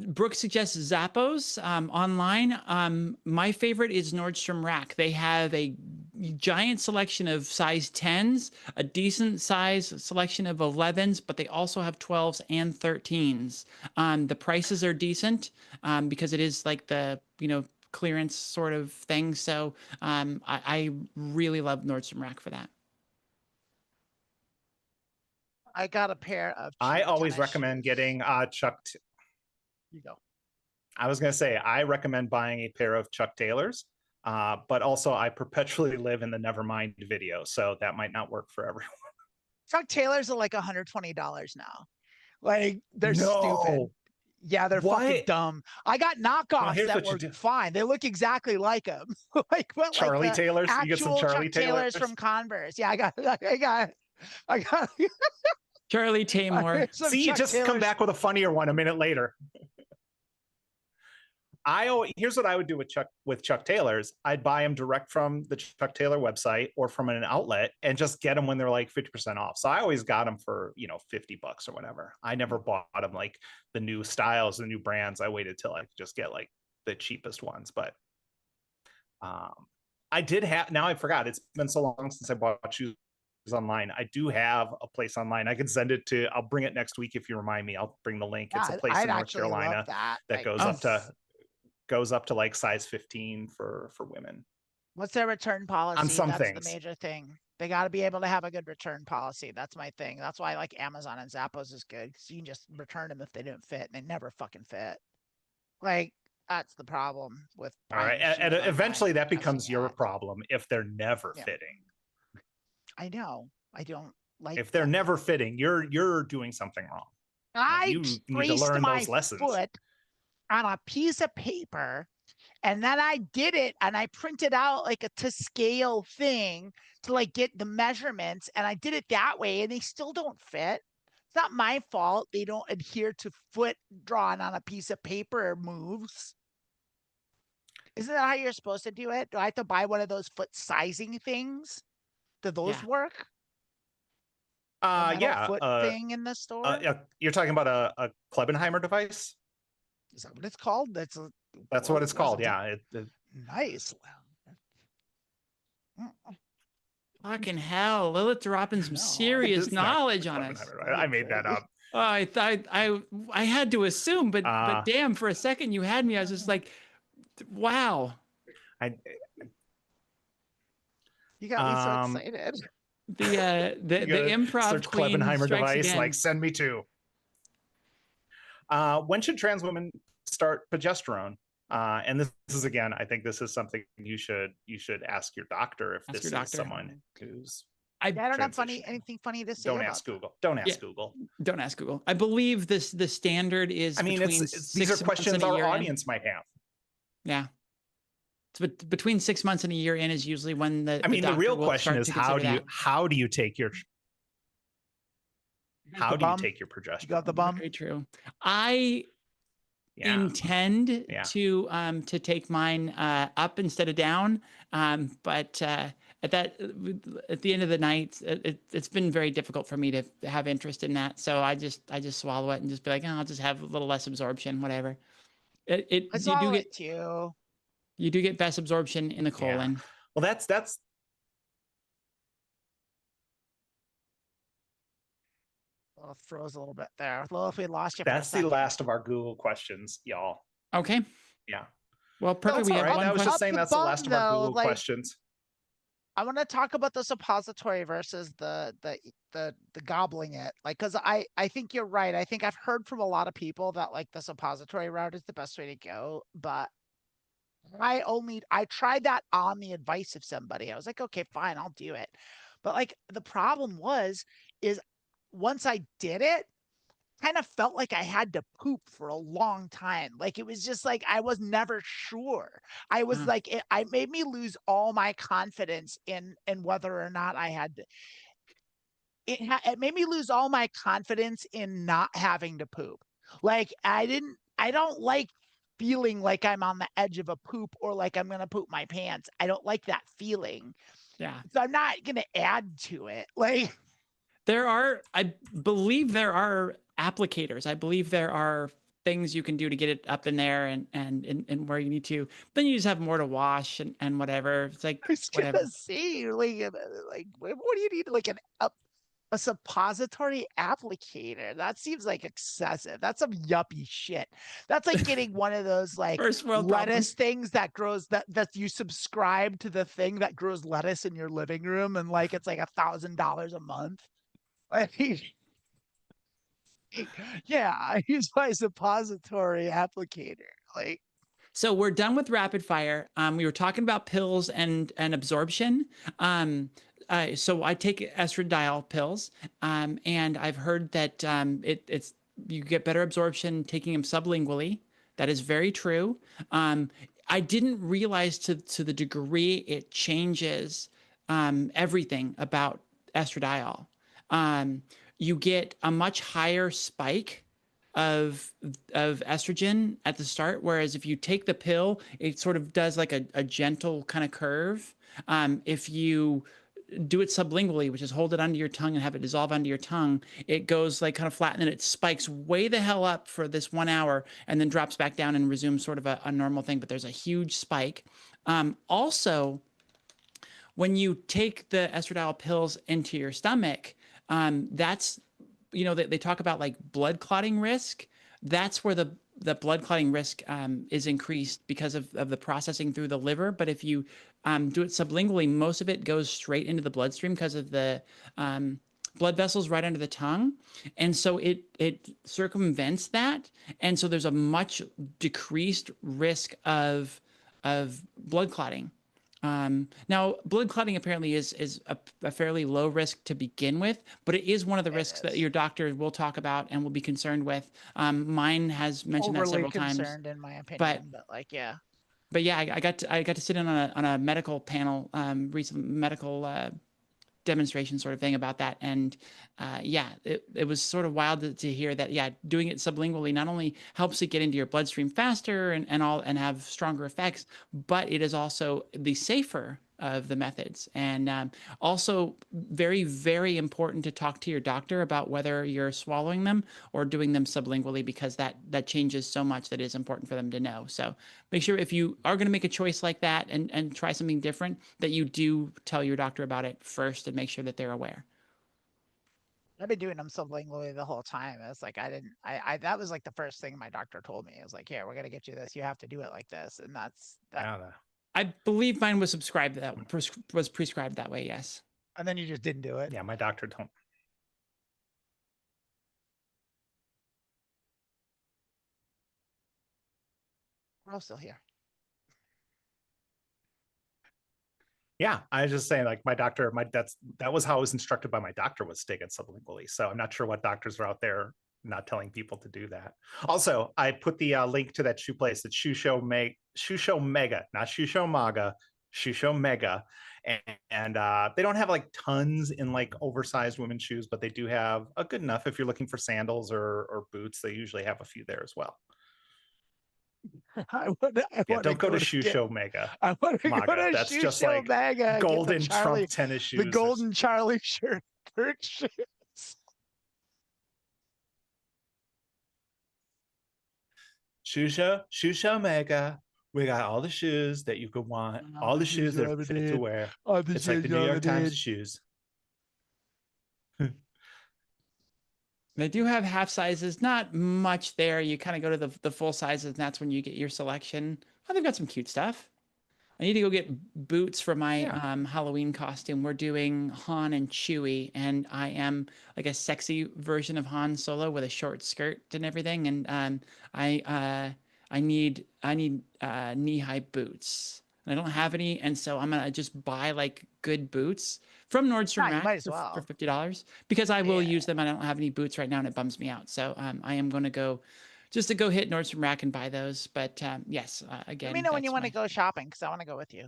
Brooke suggests Zappos online. My favorite is Nordstrom Rack. They have a giant selection of size 10s, a decent size selection of 11s, but they also have 12s and 13s. The prices are decent because it is like the, clearance sort of thing. So I really love Nordstrom Rack for that. I got a pair of I always recommend getting Chuck. You go. I was going to say, I recommend buying a pair of Chuck Taylors, but also I perpetually live in the Nevermind video, so that might not work for everyone. Chuck Taylors are like $120 now. Like, they're stupid. Yeah, they're fucking dumb. I got knockoffs that were fine. They look exactly like them. Like what? Charlie like Taylors. You get some Charlie Chuck Taylors from Converse. Yeah, I got. Charlie Taymor. See, you just come back with a funnier one a minute later. Here's what I would do with Chuck Taylors. I'd buy them direct from the Chuck Taylor website or from an outlet and just get them when they're like 50% off. So I always got them for, $50 or whatever. I never bought them like the new styles, the new brands. I waited till I could just get like the cheapest ones. But I did have, now I forgot, it's been so long since I bought shoes online. I do have a place online. I can send it to, I'll bring it next week if you remind me. I'll bring the link. It's a place in North Carolina that goes up to like size 15 for women. What's their return policy? On some That's things. the major thing. They got to be able to have a good return policy. That's my thing. That's why I like Amazon and Zappos is good, because you can just return them if they didn't fit, and they never fucking fit. Like, that's the problem with. All right, and eventually that becomes your problem if they're never fitting. I know. I don't like. If they're never fitting, you're doing something wrong. You need to learn those lessons. Foot on a piece of paper, and then I did it, and I printed out like a to scale thing to like get the measurements, and I did it that way, and they still don't fit. It's not my fault they don't adhere to foot drawn on a piece of paper moves. Isn't that how you're supposed to do it? Do I have to buy one of those foot sizing things? Do those work? Yeah. Foot thing in the store? You're talking about a Klebenheimer device? Is that what it's called? That's what it's called. Yeah. Nice. Fucking hell, Lilith dropping some No, serious it's not knowledge on us. 1100. I made that up. Oh, I thought I had to assume, but damn, for a second you had me. I was just like, wow. You got me so excited. The improv search queen Klebenheimer strikes device, again. like send me two. When should trans women start progesterone? And this is, again, I think this is something you should ask your doctor if this is someone who's. I don't have anything funny to say. Don't ask Google. Don't ask Google. Don't ask Google. I believe the standard is. I mean, these are questions our audience might have. Yeah. It's between 6 months and a year in is usually when the. I mean, the real question is how do you take your progesterone? You got the bum. Very true. I intend to take mine up instead of down, but at the end of the night, it's been very difficult for me to have interest in that. So I just swallow it and just be like, oh, I'll just have a little less absorption, whatever. I swallow it too. You do get best absorption in the colon. Yeah. Well, that's. Oh, froze a little bit there. Well, if we lost you. That's the last of our Google questions, y'all. Okay. Yeah. Well, perfect. We have one. I was just saying that's the last of our Google questions. I want to talk about the suppository versus the gobbling it, like, because I think you're right. I think I've heard from a lot of people that like the suppository route is the best way to go, but I tried that on the advice of somebody. I was like, okay, fine, I'll do it. But like the problem is once I did it, kind of felt like I had to poop for a long time. Like it was just like I was never sure. I was like it made me lose all my confidence in whether or not I had to. It made me lose all my confidence in not having to poop. Like I don't like feeling like I'm on the edge of a poop or like I'm gonna poop my pants. I don't like that feeling. Yeah. So I'm not gonna add to it. Like I believe there are applicators. I believe there are things you can do to get it up in there and where you need to. Then you just have more to wash and whatever. It's like I was gonna say, like what do you need? Like a suppository applicator. That seems like excessive. That's some yuppie shit. That's like getting one of those like lettuce things that grows that you subscribe to the thing that grows lettuce in your living room and like it's like $1,000 a month. Yeah, I use my suppository applicator. Like, so we're done with rapid fire. We were talking about pills and absorption. So I take estradiol pills, and I've heard that you get better absorption taking them sublingually. That is very true. I didn't realize to the degree it changes everything about estradiol. You get a much higher spike of estrogen at the start, whereas if you take the pill, it sort of does like a gentle kind of curve. If you do it sublingually, which is hold it under your tongue and have it dissolve under your tongue, it goes like kind of flat and then it spikes way the hell up for this 1 hour and then drops back down and resumes sort of a normal thing. But there's a huge spike. Also, when you take the estradiol pills into your stomach, that's, they talk about like blood clotting risk. That's where the blood clotting risk is increased because of the processing through the liver. But if you do it sublingually, most of it goes straight into the bloodstream because of the blood vessels right under the tongue. And so it circumvents that. And so there's a much decreased risk of blood clotting. Now, blood clotting apparently is a fairly low risk to begin with, but it is one of the risks that your doctor will talk about and will be concerned with. Mine has mentioned that several times. Concerned in my opinion, but like, yeah. But yeah, I got to sit in on a medical panel, recent medical demonstration sort of thing about that. And it was sort of wild to hear that, doing it sublingually not only helps it get into your bloodstream faster and have stronger effects, but it is also the safer of the methods. And also very, very important to talk to your doctor about whether you're swallowing them or doing them sublingually, because that changes so much that it is important for them to know. So make sure if you are going to make a choice like that and try something different, that you do tell your doctor about it first and make sure that they're aware. I've been doing them sublingually the whole time. It's like that was like the first thing my doctor told me. It was like, here, we're gonna get you this. You have to do it like this, and that's that. Yeah. I believe mine was was prescribed that way. Yes. And then you just didn't do it. Yeah, my doctor told. We're all still here. Yeah, I was just saying, like my doctor, that was how I was instructed by my doctor, was take it sublingually. So I'm not sure what doctors are out there not telling people to do that. Also, I put the link to that shoe place. It's Shoe Show Mega, not Shoe Show Maga, Shoe Show Mega. And they don't have like tons in like oversized women's shoes, but they do have a good enough if you're looking for sandals or boots. They usually have a few there as well. Don't go to Shoe Show Mega. I want to go to That's Shoe just Show like Mega. golden Trump tennis shoes. The golden Charlie shirt shoes. Shoe Show Mega. We got all the shoes that you could want, all the shoes that are fit to wear. It's like the New York Times shoes. They do have half sizes, not much there. You kind of go to the full sizes, and that's when you get your selection. Oh, they've got some cute stuff. I need to go get boots for my Halloween costume. We're doing Han and Chewie, and I am like a sexy version of Han Solo with a short skirt and everything. And I need knee-high boots. And I don't have any, and so I'm gonna just buy like good boots from Nordstrom Rack for $50 because I will use them. I don't have any boots right now, and it bums me out. So I am going to go hit Nordstrom Rack and buy those. But yes, again, let me know when you want to go shopping because I want to go with you.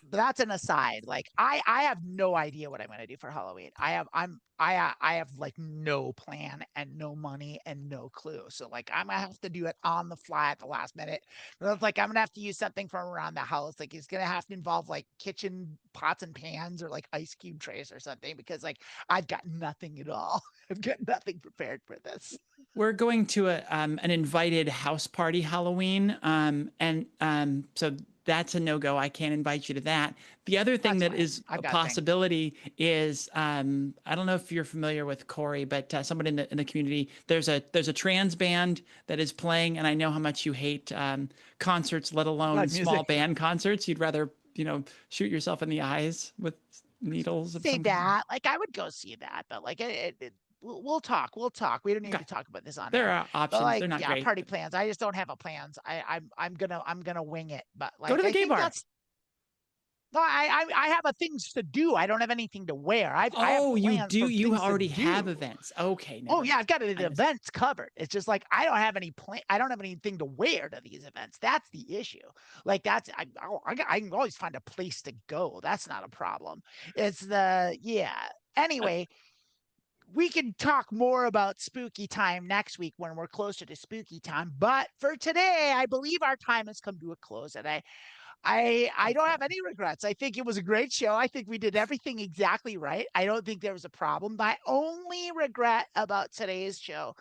But that's an aside. Like I have no idea what I'm going to do for Halloween. I have like no plan and no money and no clue. So like I'm gonna have to do it on the fly at the last minute. It's like I'm gonna have to use something from around the house. Like it's gonna have to involve like kitchen pots and pans or like ice cube trays or something because like I've got nothing at all. I've got nothing prepared for this. We're going to an invited house party Halloween, so that's a no-go. I can't invite you to that. The other thing that is a possibility is I don't know if you're familiar with Corey, but someone in the community, there's a trans band that is playing, and I know how much you hate concerts, let alone small band concerts. You'd rather shoot yourself in the eyes with needles. Say that, like I would go see that, but like we'll talk. We don't need to talk about this on there. There are options. Like, they're not great. Party plans. I just don't have a plans. I'm gonna wing it. But like, go to the gay bar. No, I have things to do. I don't have anything to wear. You do. You already have events. Okay. Oh yeah, I've got events covered. It's just like I don't have any plan. I don't have anything to wear to these events. That's the issue. Like I can always find a place to go. That's not a problem. It's Anyway. We can talk more about spooky time next week when we're closer to spooky time. But for today, I believe our time has come to a close. And I don't have any regrets. I think it was a great show. I think we did everything exactly right. I don't think there was a problem. My only regret about today's show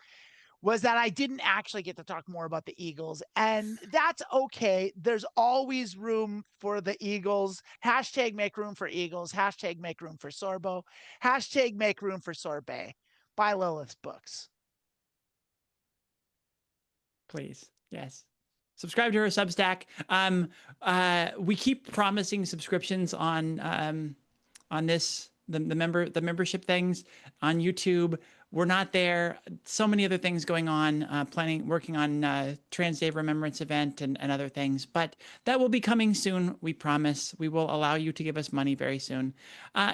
was that I didn't actually get to talk more about the Eagles. And that's okay. There's always room for the Eagles. Hashtag make room for Eagles. Hashtag make room for Sorbo. Hashtag make room for Sorbet. Buy Lilith's books. Please. Yes. Subscribe to her Substack. We keep promising subscriptions on this, the membership things on YouTube. We're not there. So many other things going on, working on Trans Day Remembrance event and other things, but that will be coming soon. We promise. We will allow you to give us money very soon.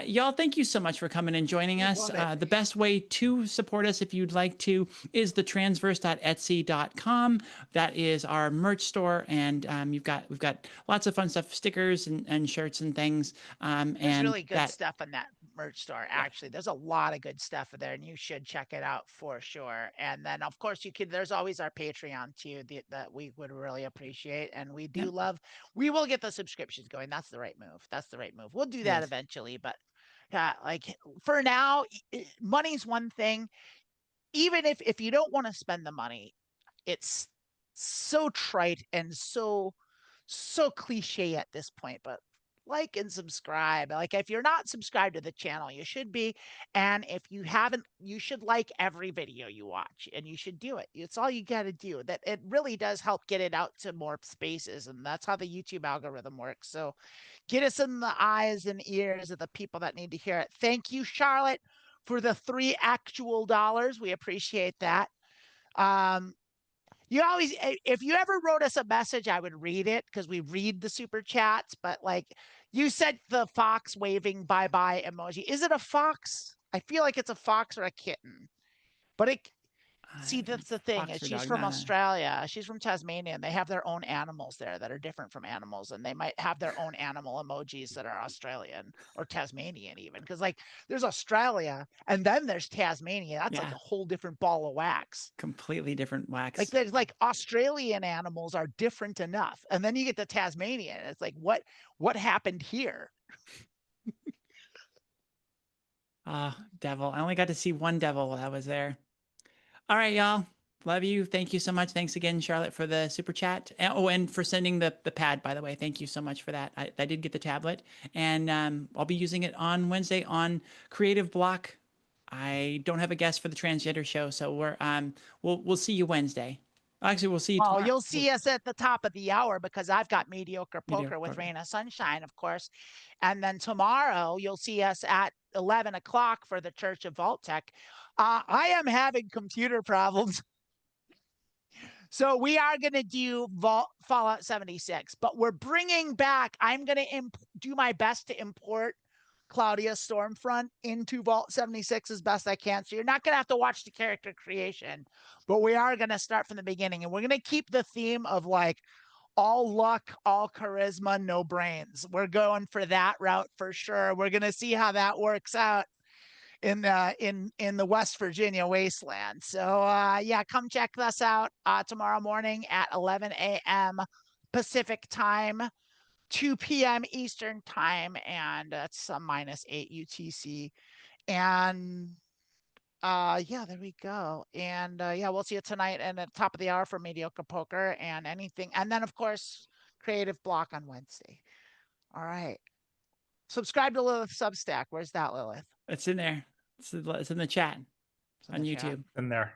Y'all, thank you so much for coming and joining us. The best way to support us, if you'd like to, is the transverse.etsy.com. That is our merch store, and we've got lots of fun stuff, stickers and shirts and things. There's really good stuff on that merch store. Actually, there's a lot of good stuff there, and you should check it out for sure. And then, of course, there's always our Patreon too that we would really appreciate, and we do love. We will get the subscriptions going. That's the right move. That's the right move. We'll do that eventually, but like for now, money's one thing. Even if you don't want to spend the money, it's so trite and so cliche at this point, but like and subscribe. Like if you're not subscribed to the channel, you should be. And if you haven't, you should like every video you watch, and you should do it. It's all you got to do. That it really does help get it out to more spaces, and that's how the YouTube algorithm works. So get us in the eyes and ears of the people that need to hear it. Thank you, Charlotte, for the $3 actual. We appreciate that. You always, if you ever wrote us a message, I would read it because we read the super chats. But like you said, the fox waving bye-bye emoji. Is it a fox? I feel like it's a fox or a kitten. But it, see, that's the thing. She's from Australia. She's from Tasmania, and they have their own animals there that are different from animals, and they might have their own animal emojis that are Australian or Tasmanian even. Because like there's Australia, and then there's Tasmania. That's like a whole different ball of wax. Completely different wax. Like there's like Australian animals are different enough, and then you get to Tasmania, and it's like what happened here? Devil. I only got to see one devil while I was there. All right, y'all. Love you. Thank you so much. Thanks again, Charlotte, for the super chat. Oh, and for sending the pad, by the way. Thank you so much for that. I did get the tablet, and I'll be using it on Wednesday on Creative Block. I don't have a guest for the transgender show, so we'll see you Wednesday. Actually, we'll see you tomorrow. You'll see us at the top of the hour because I've got Mediocre Poker with Raina Sunshine, of course. And then tomorrow you'll see us at 11 o'clock for the Church of Vault Tech. I am having computer problems. So we are going to do Fallout 76, but we're bringing back, I'm going to do my best to import Claudia Stormfront into Vault 76 as best I can. So you're not going to have to watch the character creation, but we are going to start from the beginning, and we're going to keep the theme of like all luck, all charisma, no brains. We're going for that route for sure. We're going to see how that works out in the West Virginia wasteland. So yeah, come check us out tomorrow morning at 11 a.m. Pacific time, 2 p.m. Eastern time, and that's -8 UTC. And yeah, there we go. And yeah, we'll see you tonight and at the top of the hour for Mediocre Poker and anything. And then of course, Creative Block on Wednesday. All right. Subscribe to Lilith Substack. Where's that, Lilith? It's in there. It's in the chat on YouTube. In there.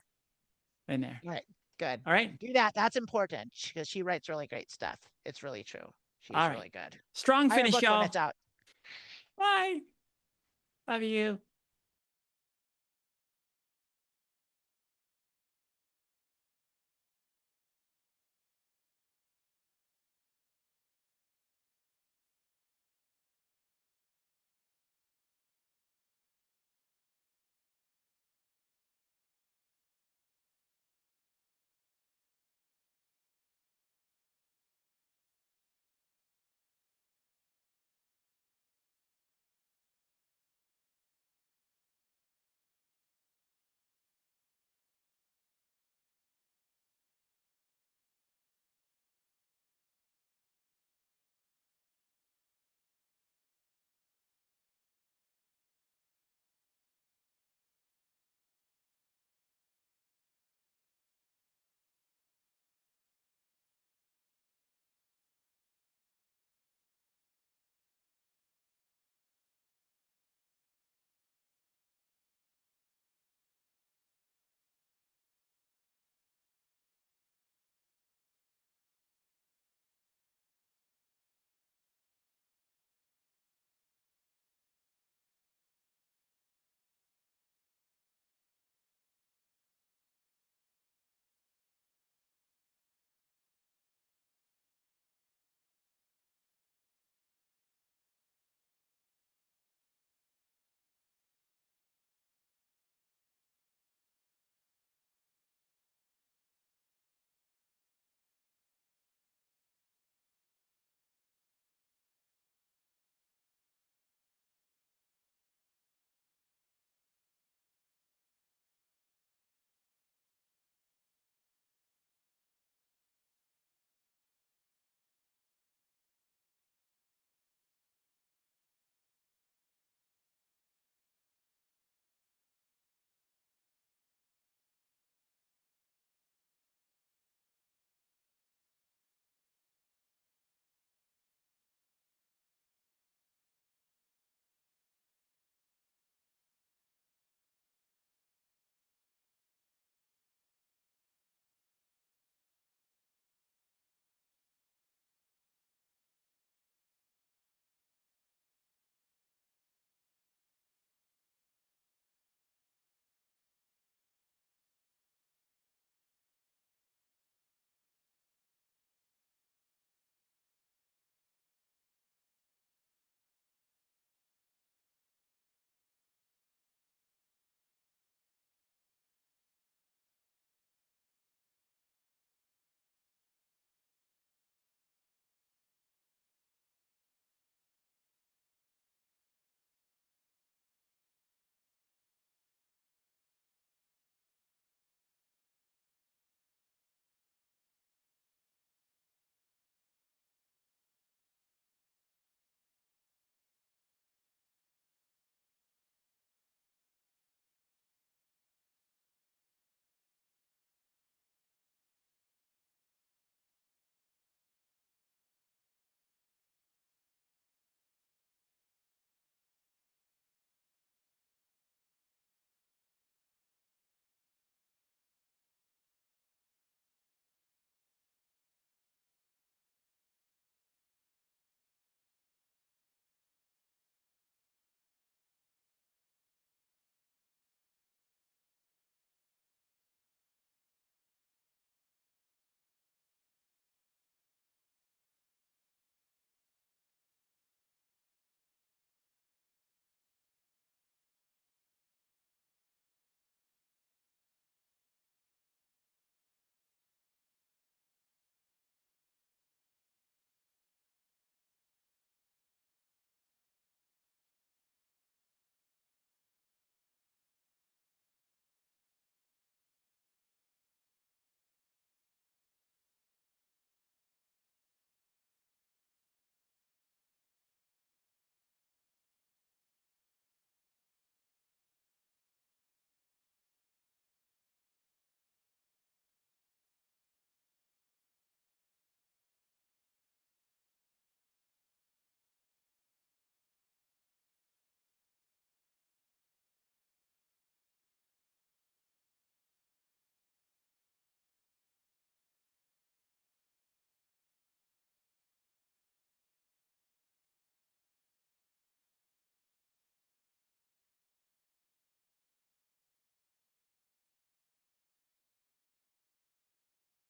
In there. All right. Good. All right. Do that. That's important because she writes really great stuff. It's really true. She's really good. Strong finish, y'all. When it's out. Bye. Love you.